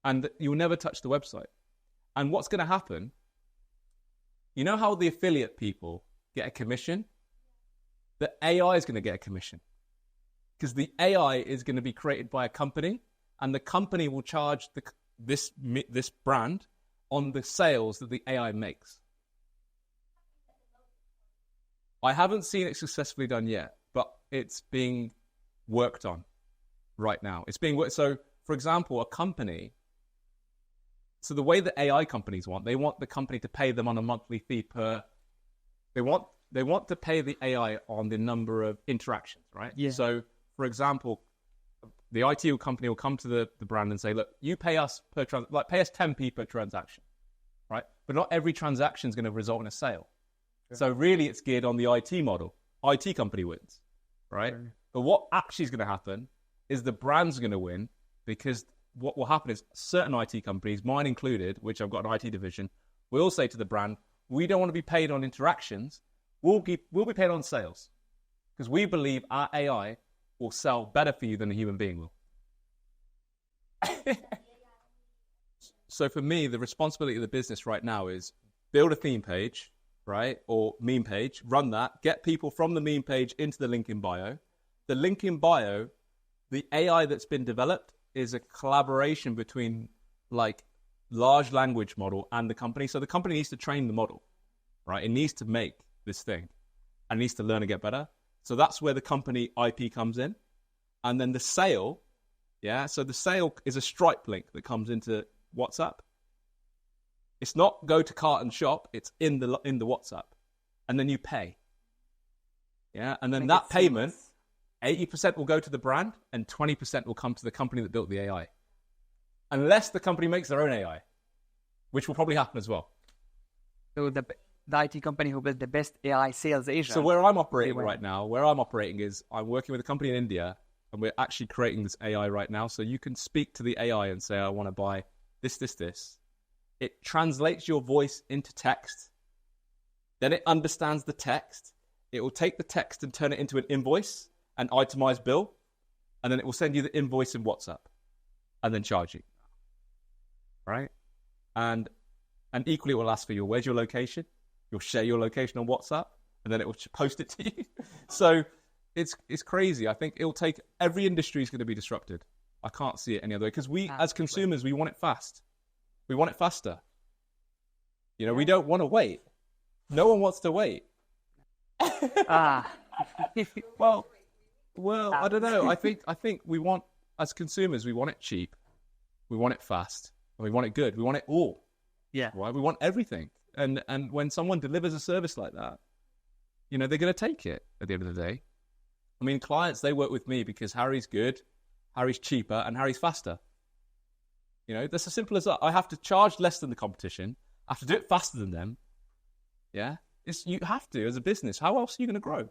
And you'll never touch the website. And what's going to happen, you know how the affiliate people get a commission? The AI is going to get a commission. Because the AI is going to be created by a company, and the company will charge this brand on the sales that the AI makes. I haven't seen it successfully done yet, but it's being worked on right now. It's being worked. So, for example, a company. So the way that AI companies they want the company to pay them on a monthly fee per. They want to pay the AI on the number of interactions, right? Yeah. So, for example, the IT company will come to the brand and say, look, you pay us pay us 10p per transaction, right? But not every transaction is going to result in a sale. Okay. So really it's geared on the IT model. IT company wins, right? Okay. But what actually is going to happen is the brand's going to win, because what will happen is certain IT companies, mine included, which I've got an IT division, will say to the brand, we don't want to be paid on interactions. We'll be paid on sales, because we believe our AI will sell better for you than a human being will. So for me, the responsibility of the business right now is build a theme page, right? Or meme page, run that, get people from the meme page into the link in bio. The link in bio, the AI that's been developed is a collaboration between like large language model and the company. So the company needs to train the model, right? It needs to make this thing and needs to learn and get better. So that's where the company IP comes in. And then the sale, so the sale is a Stripe link that comes into WhatsApp. It's not go to cart and shop, it's in the WhatsApp. And then you pay. Yeah, and then that payment, 80% will go to the brand and 20% will come to the company that built the AI. Unless the company makes their own AI, which will probably happen as well. So the IT company who built the best AI sales agent. So where I'm operating right now, is I'm working with a company in India, and we're actually creating this AI right now. So you can speak to the AI and say, I want to buy this, this, this. It translates your voice into text. Then it understands the text. It will take the text and turn it into an invoice, an itemized bill, and then it will send you the invoice in WhatsApp and then charge you. Right? And equally it will ask for where's your location? You'll share your location on WhatsApp, and then it will post it to you. So it's crazy. I think it'll take, every industry is going to be disrupted. I can't see it any other way, because we, as consumers, we want it fast. We want it faster. We don't want to wait. No one wants to wait. Well, I don't know. I think we want, as consumers, we want it cheap, we want it fast, and we want it good. We want it all. Yeah. Right. We want everything. And when someone delivers a service like that, they're going to take it at the end of the day. I mean, clients, they work with me because Harry's good, Harry's cheaper, and Harry's faster. That's as simple as that. I have to charge less than the competition. I have to do it faster than them. Yeah. You have to, as a business. How else are you going to grow?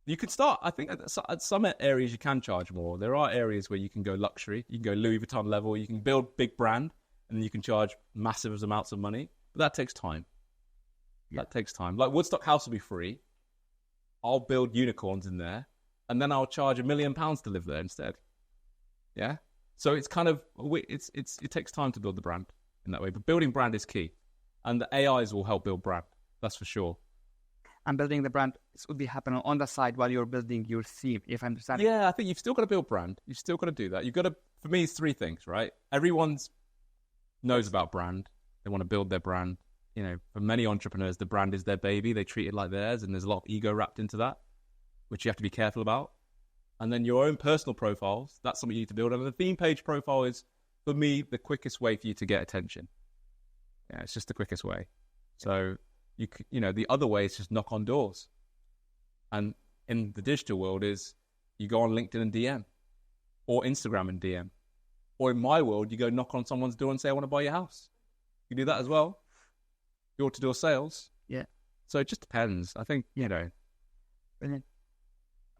You could start, I think, at some areas you can charge more. There are areas where you can go luxury. You can go Louis Vuitton level. You can build big brand, and then you can charge massive amounts of money. But that takes time. Yeah. That takes time. Like Woodstock House will be free. I'll build unicorns in there, and then I'll charge £1 million to live there instead. Yeah. So it's kind of, it takes time to build the brand in that way. But building brand is key, and the AIs will help build brand. That's for sure. And building the brand, this would be happening on the side while you're building your theme, if I understand. Yeah, I think you've still got to build brand. You've still got to do that. You've got to, for me, it's three things, right? Everyone knows about brand. They want to build their brand. For many entrepreneurs, the brand is their baby. They treat it like theirs, and there's a lot of ego wrapped into that, which you have to be careful about. And then your own personal profiles, that's something you need to build. And the theme page profile is, for me, the quickest way for you to get attention. Yeah, it's just the quickest way. So, the other way is just knock on doors. And in the digital world is you go on LinkedIn and DM, or Instagram and DM. Or in my world, you go knock on someone's door and say, I want to buy your house. You do that as well. Door-to-door sales. Yeah. So it just depends. I think, Brilliant.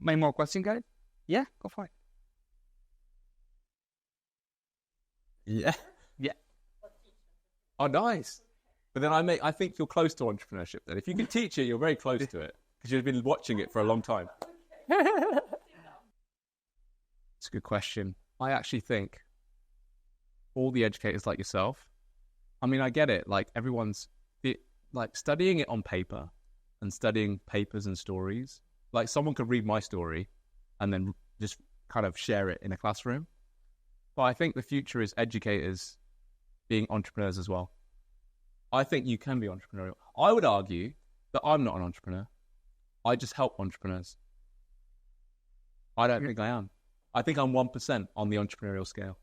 Any more questions, guys? Yeah, go for it. Yeah. Yeah. Oh, nice. But then I think you're close to entrepreneurship then. If you can teach it, you're very close to it, because you've been watching it for a long time. It's a good question. I actually think all the educators like yourself, I mean, I get it. Like like studying it on paper and studying papers and stories, like someone could read my story and then just kind of share it in a classroom. But I think the future is educators being entrepreneurs as well. I think you can be entrepreneurial. I would argue that I'm not an entrepreneur. I just help entrepreneurs. I don't think I am. I think I'm 1% on the entrepreneurial scale.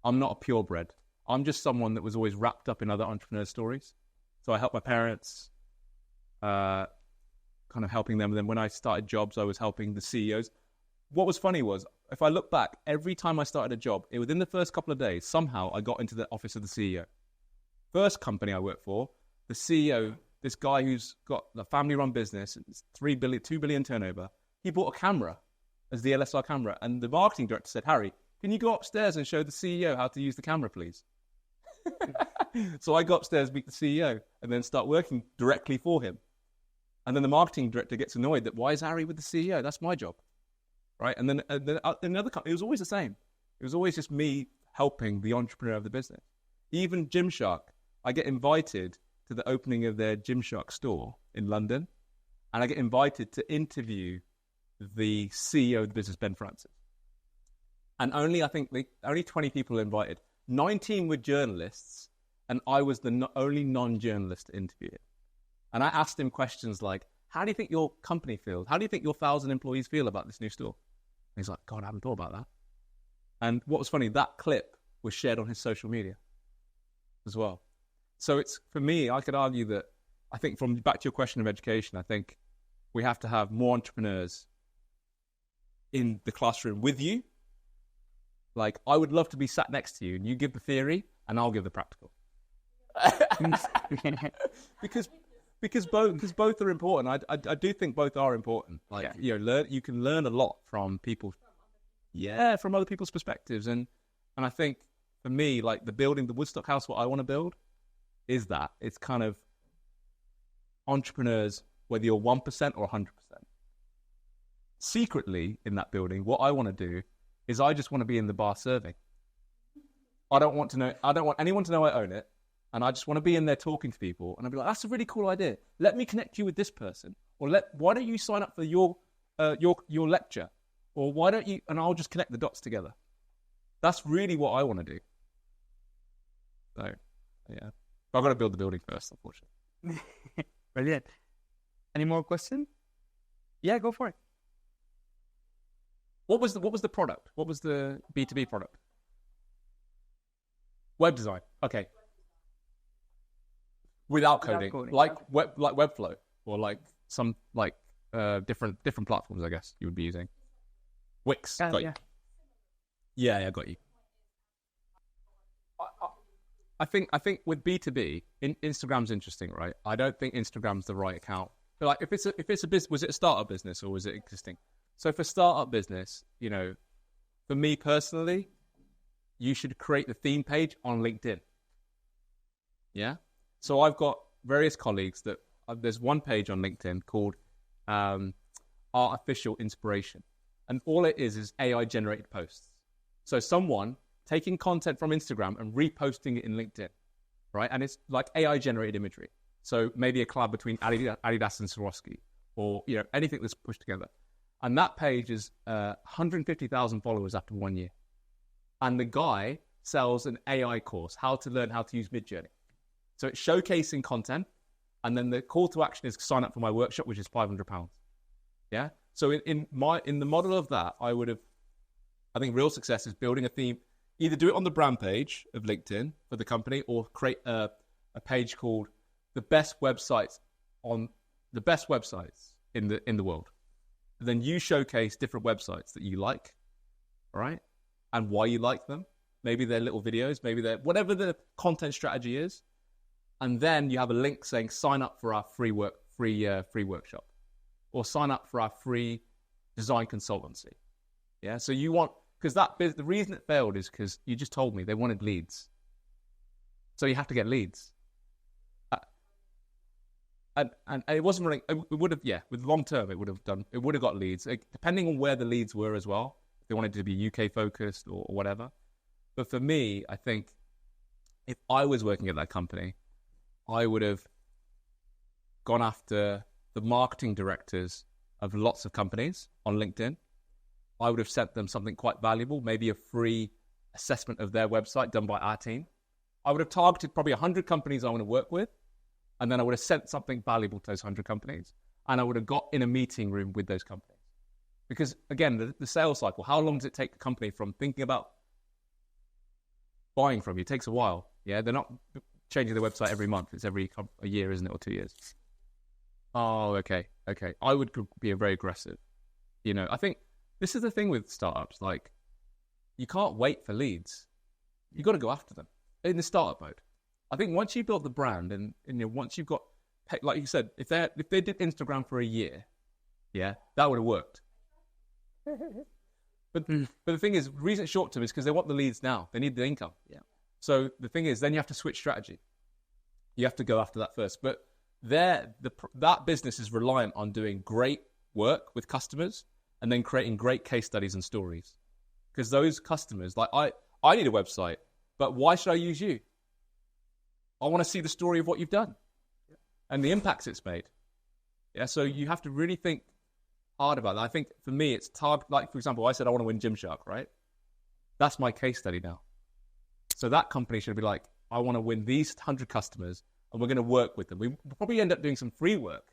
I'm not a purebred. I'm just someone that was always wrapped up in other entrepreneur stories. So I helped my parents, kind of helping them. And then when I started jobs, I was helping the CEOs. What was funny was, if I look back, every time I started a job, within the first couple of days, somehow I got into the office of the CEO. First company I worked for, the CEO, this guy who's got a family-run business, it's 2 billion turnover, he bought a camera as the LSR camera. And the marketing director said, Harry, can you go upstairs and show the CEO how to use the camera, please? So I go upstairs, meet the CEO, and then start working directly for him. And then the marketing director gets annoyed that, why is Harry with the CEO? That's my job. Right? And then in another company, it was always the same. It was always just me helping the entrepreneur of the business. Even Gymshark, I get invited to the opening of their Gymshark store in London, and I get invited to interview the CEO of the business, Ben Francis. And only 20 people invited. 19 were journalists, and I was the only non-journalist to interview him. And I asked him questions like, how do you think your company feels? How do you think your 1,000 employees feel about this new store? And he's like, God, I haven't thought about that. And what was funny, that clip was shared on his social media as well. So it's, for me, I could argue that, I think from back to your question of education, I think we have to have more entrepreneurs in the classroom with you. Like, I would love to be sat next to you and you give the theory and I'll give the practical. Because because both are important. I do think both are important. Like you can learn a lot from people. Yeah, from other people's perspectives, and I think for me, like the Woodstock house, what I want to build is that it's kind of entrepreneurs, whether you're 1% or 100%. Secretly in that building, what I want to do is I just want to be in the bar serving. I don't want anyone to know I own it. And I just want to be in there talking to people. And I'll be like, that's a really cool idea. Let me connect you with this person. Or why don't you sign up for your lecture? Or why don't you, and I'll just connect the dots together. That's really what I want to do. So, yeah. But I've got to build the building first, unfortunately. Brilliant. Any more questions? Yeah, go for it. What was the product? What was the B2B product? Web design. Okay. Without coding. Like Webflow or like some different platforms, I guess you would be using. Wix. Got you. Yeah, I got you. I think with B2B, Instagram's interesting, right? I don't think Instagram's the right account. But like if it's a business, was it a startup business or was it existing? So for startup business, for me personally, you should create the theme page on LinkedIn. Yeah. So I've got various colleagues that there's one page on LinkedIn called Artificial Inspiration, and all it is AI generated posts. So someone taking content from Instagram and reposting it in LinkedIn, right? And it's like AI generated imagery. So maybe a collab between Adidas and Swarovski, or anything that's pushed together. And that page is 150,000 followers after 1 year. And the guy sells an AI course, how to learn how to use Midjourney. So it's showcasing content, and then the call to action is sign up for my workshop, which is £500. Yeah. So in the model of that, I think real success is building a theme. Either do it on the brand page of LinkedIn for the company, or create a page called the best websites in the world. And then you showcase different websites that you like, all right, and why you like them. Maybe they're little videos, maybe they're whatever the content strategy is. And then you have a link saying sign up for our free workshop, or sign up for our free design consultancy. Yeah. So because the reason it failed is because you just told me they wanted leads. So you have to get leads. And it wasn't running. It would have, with long term, it would have got leads, depending on where the leads were as well. If they wanted to be UK focused or whatever. But for me, I think if I was working at that company, I would have gone after the marketing directors of lots of companies on LinkedIn. I would have sent them something quite valuable, maybe a free assessment of their website done by our team. I would have targeted probably 100 companies I want to work with, and then I would have sent something valuable to those 100 companies, and I would have got in a meeting room with those companies. Because, again, the sales cycle, how long does it take the company from thinking about buying from you? It takes a while. Yeah, they're not changing their website every month. It's every a year, isn't it, or 2 years? Oh, okay. I would be very aggressive. I think this is the thing with startups. Like, you can't wait for leads. You got to go after them in the startup mode. I think once you built the brand and once you've got, like you said, if they did Instagram for a year, yeah, that would have worked. But the thing is, the reason it's short term is because they want the leads now. They need the income. Yeah. So the thing is, then you have to switch strategy. You have to go after that first. But that business is reliant on doing great work with customers and then creating great case studies and stories. Because those customers, like I need a website, but why should I use you? I want to see the story of what you've done and the impacts it's made. Yeah, so you have to really think hard about that. I think for me, it's like, for example, I said I want to win Gymshark, right? That's my case study now. So that company should be like, I want to win these 100 customers, and we're going to work with them. We probably end up doing some free work,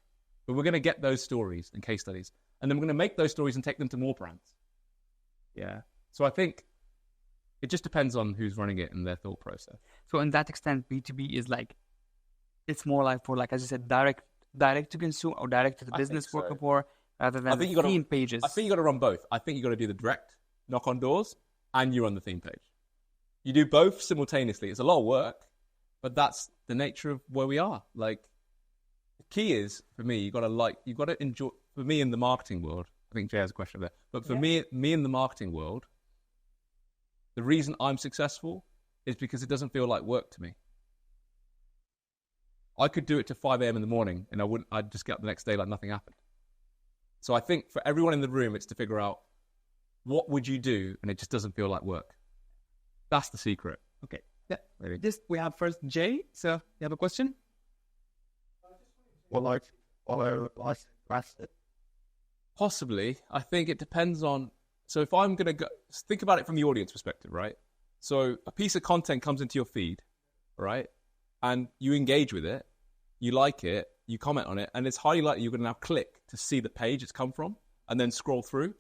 but we're going to get those stories and case studies, and then we're going to make those stories and take them to more brands. Yeah. So I think it just depends on who's running it and their thought process. So in that extent, B2B is like, it's more like for, like, as you said, direct to consumer or direct to the business worker for, rather than theme pages. I think you got to run both. I think you got to do the direct knock on doors and you run the theme page. You do both simultaneously. It's a lot of work, but that's the nature of where we are. Like, key is, for me, you got to enjoy, for me in the marketing world, I think Jay has a question there, but for me in the marketing world, the reason I'm successful is because it doesn't feel like work to me. I could do it to 5 a.m. in the morning and I'd just get up the next day like nothing happened. So I think for everyone in the room, it's to figure out what would you do and it just doesn't feel like work. That's the secret. Okay. Yeah. Maybe. We have first Jay. So you have a question? Well, Possibly. I think it depends on, so if I'm going to go, think about it from the audience perspective, right? So a piece of content comes into your feed, right? And you engage with it, you like it, you comment on it, and it's highly likely you're going to now click to see the page it's come from and then scroll through.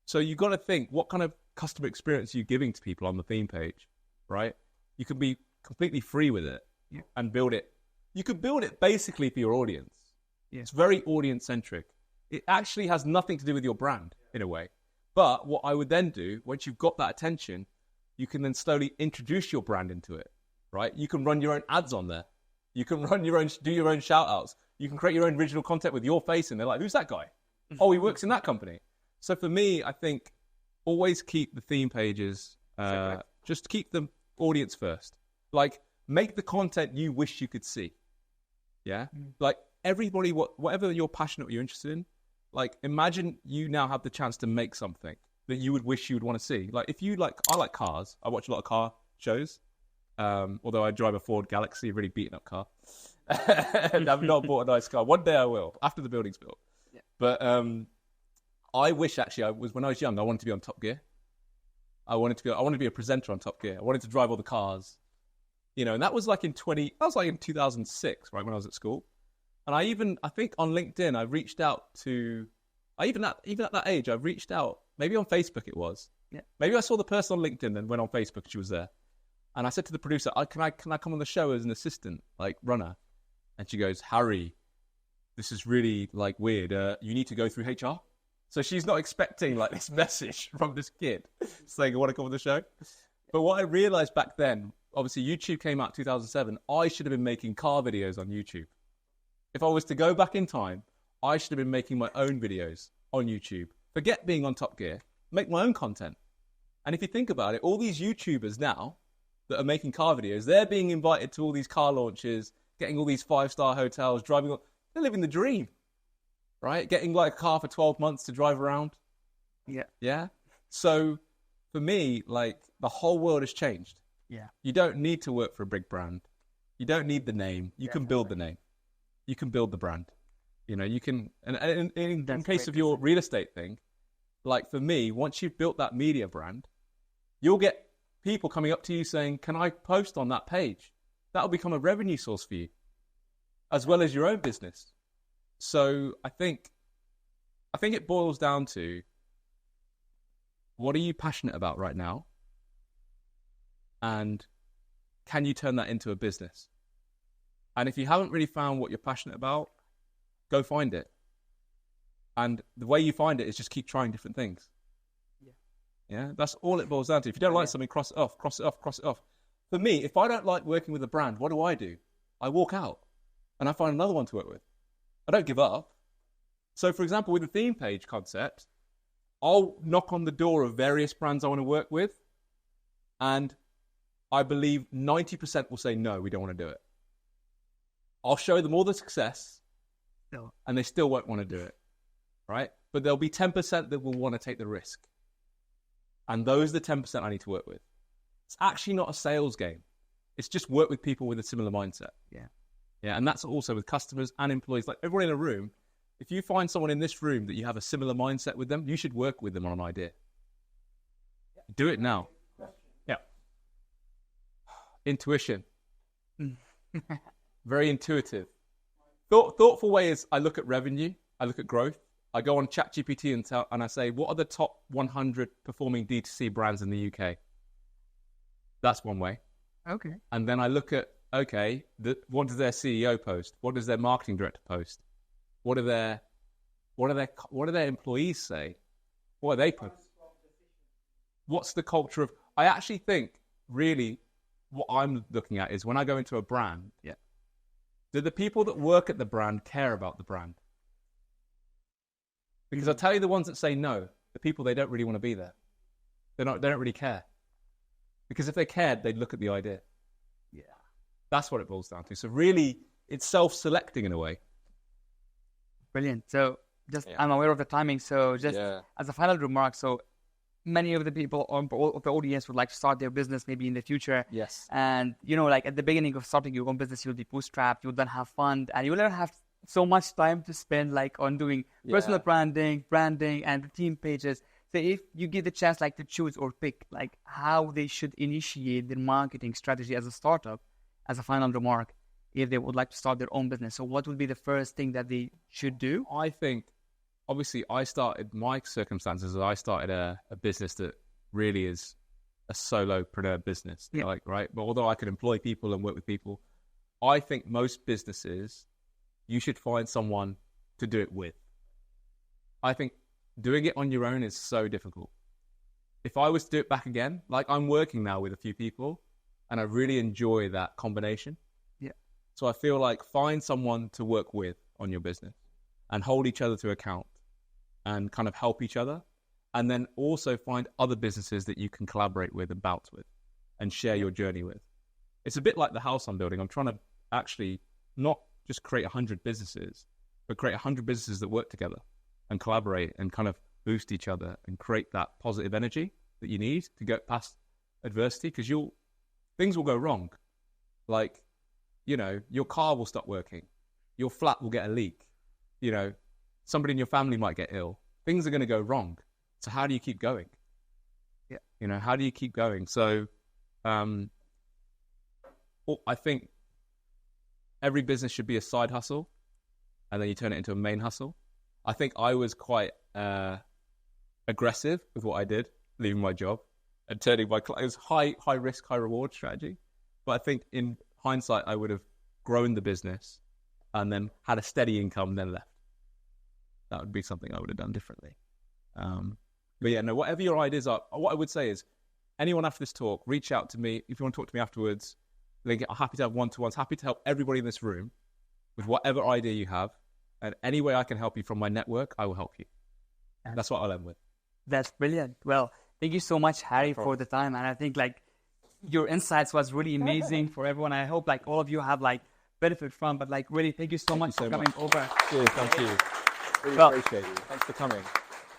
So you've got to think, what kind of customer experience are you giving to people on the theme page, right? You can be completely free with it and build it. You could build it basically for your audience. Yeah. It's very audience-centric. It actually has nothing to do with your brand in a way. But what I would then do, once you've got that attention, you can then slowly introduce your brand into it, right? You can run your own ads on there. You can do your own shout-outs. You can create your own original content with your face in there. Like, who's that guy? Oh, he works in that company. So for me, I think always keep the theme pages, just keep them audience first. Like, make the content you wish you could see. Yeah? Like, everybody, whatever you're passionate or you're interested in, like, imagine you now have the chance to make something that you would wish you would want to see. Like, I like cars. I watch a lot of car shows. Although I drive a Ford Galaxy, a really beaten up car. And I've not bought a nice car. One day I will, after the building's built. Yeah. But I wish actually when I was young, I wanted to be on Top Gear. I wanted to be a presenter on Top Gear. I wanted to drive all the cars. And that was like in 2006, right, when I was at school. And I think on LinkedIn, I reached out to, even at that age, I reached out, maybe on Facebook it was. Yeah. Maybe I saw the person on LinkedIn and went on Facebook and she was there. And I said to the producer, can I come on the show as an assistant, like runner? And she goes, Harry, this is really like weird. You need to go through HR. So she's not expecting like this message from this kid saying, I want to come on the show. But what I realized back then, obviously YouTube came out in 2007. I should have been making car videos on YouTube. If I was to go back in time, I should have been making my own videos on YouTube. Forget being on Top Gear, make my own content. And if you think about it, all these YouTubers now that are making car videos, they're being invited to all these car launches, getting all these 5-star hotels, they're living the dream, right? Getting like a car for 12 months to drive around. Yeah. Yeah. So for me, like the whole world has changed. Yeah. You don't need to work for a big brand. You don't need the name. You can build the name. You can build the brand. You can, and in case of your real estate thing, like for me, once you've built that media brand, you'll get people coming up to you saying, can I post on that page? That'll become a revenue source for you, as well as your own business. So I think it boils down to, what are you passionate about right now? And can you turn that into a business? And if you haven't really found what you're passionate about, go find it. And the way you find it is just keep trying different things. Yeah, that's all it boils down to. If you don't like something, cross it off, cross it off, cross it off. For me, if I don't like working with a brand, what do? I walk out and I find another one to work with. I don't give up. So, for example, with the theme page concept, I'll knock on the door of various brands I want to work with, and I believe 90% will say, no, we don't want to do it. I'll show them all the success, and they still won't want to do it, right? But there'll be 10% that will want to take the risk. And those are the 10% I need to work with. It's actually not a sales game. It's just work with people with a similar mindset. Yeah. Yeah, and that's also with customers and employees. Like everyone in a room, if you find someone in this room that you have a similar mindset with them, you should work with them on an idea. Do it now. Yeah. Intuition. Very intuitive. Thoughtful way is I look at revenue, I look at growth. I go on ChatGPT and I say, what are the top 100 performing D2C brands in the UK? That's one way. Okay. And then I look at, what does their CEO post? What does their marketing director post? What do their employees say? What are they post? What's the culture of? I actually think really what I'm looking at is when I go into a brand, do the people that work at the brand care about the brand? Because I'll tell you, the ones that say no, the people, they don't really want to be there. They don't really care. Because if they cared, they'd look at the idea. Yeah. That's what it boils down to. So really, it's self-selecting in a way. Brilliant. So I'm aware of the timing. So just as a final remark, so many of the people of the audience would like to start their business maybe in the future. Yes. And, like at the beginning of starting your own business, you'll be bootstrapped, you'll then have fun, and you'll never have so much time to spend like on doing personal branding, and the team pages. So if you give the chance like to choose or pick like how they should initiate their marketing strategy as a startup, as a final remark, if they would like to start their own business, so what would be the first thing that they should do? I think, obviously, my circumstances, I started a business that really is a solopreneur business, right? But although I could employ people and work with people, I think most businesses, you should find someone to do it with. I think doing it on your own is so difficult. If I was to do it back again, like I'm working now with a few people, and I really enjoy that combination. Yeah. So I feel like find someone to work with on your business and hold each other to account and kind of help each other. And then also find other businesses that you can collaborate with and bounce with and share your journey with. It's a bit like the house I'm building. I'm trying to actually not just create 100 businesses, but create 100 businesses that work together and collaborate and kind of boost each other and create that positive energy that you need to get past adversity, because things will go wrong. Like, your car will stop working. Your flat will get a leak. Somebody in your family might get ill. Things are going to go wrong. So how do you keep going? Yeah. How do you keep going? So I think every business should be a side hustle, and then you turn it into a main hustle. I think I was quite aggressive with what I did, leaving my job and turning it was high risk, high reward strategy. But I think in hindsight, I would have grown the business and then had a steady income, then left. That would be something I would have done differently. But yeah, no, whatever your ideas are, what I would say is, anyone after this talk, reach out to me. If you want to talk to me afterwards, I'm happy to have one-to-ones, happy to help everybody in this room with whatever idea you have. And any way I can help you from my network, I will help you. And that's what I'll end with. That's brilliant. Well, thank you so much, Harry, for the time. And I think like your insights was really amazing for everyone. I hope like all of you have like benefit from, but like really thank you so much for coming over. Cheers, thank you. Really appreciate you. Thanks for coming.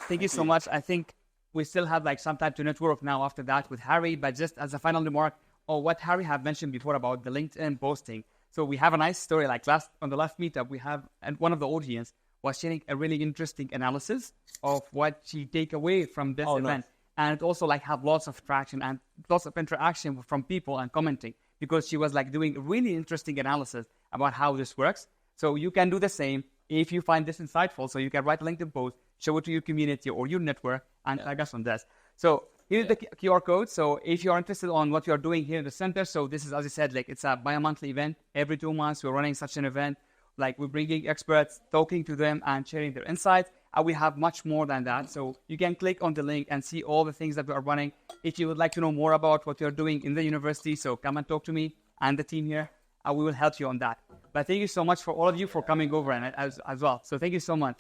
Thank you so much. I think we still have like some time to network now after that with Harry, but just as a final remark, what Harry had mentioned before about the LinkedIn posting. So we have a nice story, like on the last meetup, we have, and one of the audience was sharing a really interesting analysis of what she take away from this event. Nice. And it also like have lots of traction and lots of interaction from people and commenting, because she was like doing a really interesting analysis about how this works. So you can do the same if you find this insightful. So you can write a LinkedIn post, show it to your community or your network, and tag us on this. So here's the QR code. So if you're interested on what we are doing here in the center, so this is, as I said, like it's a bi-monthly event. Every 2 months, we're running such an event. Like we're bringing experts, talking to them and sharing their insights. And we have much more than that. So you can click on the link and see all the things that we are running. If you would like to know more about what you're doing in the university, so come and talk to me and the team here, and we will help you on that. But thank you so much for all of you for coming over and as well. So thank you so much.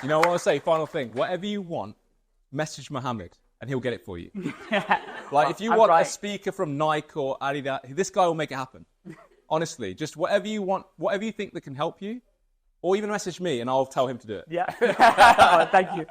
You know what I'll say? Final thing. Whatever you want, message Mohammed and he'll get it for you. Like if you want a speaker from Nike or Adidas, this guy will make it happen. Honestly, just whatever you want, whatever you think that can help you, or even message me and I'll tell him to do it. Yeah. Thank you.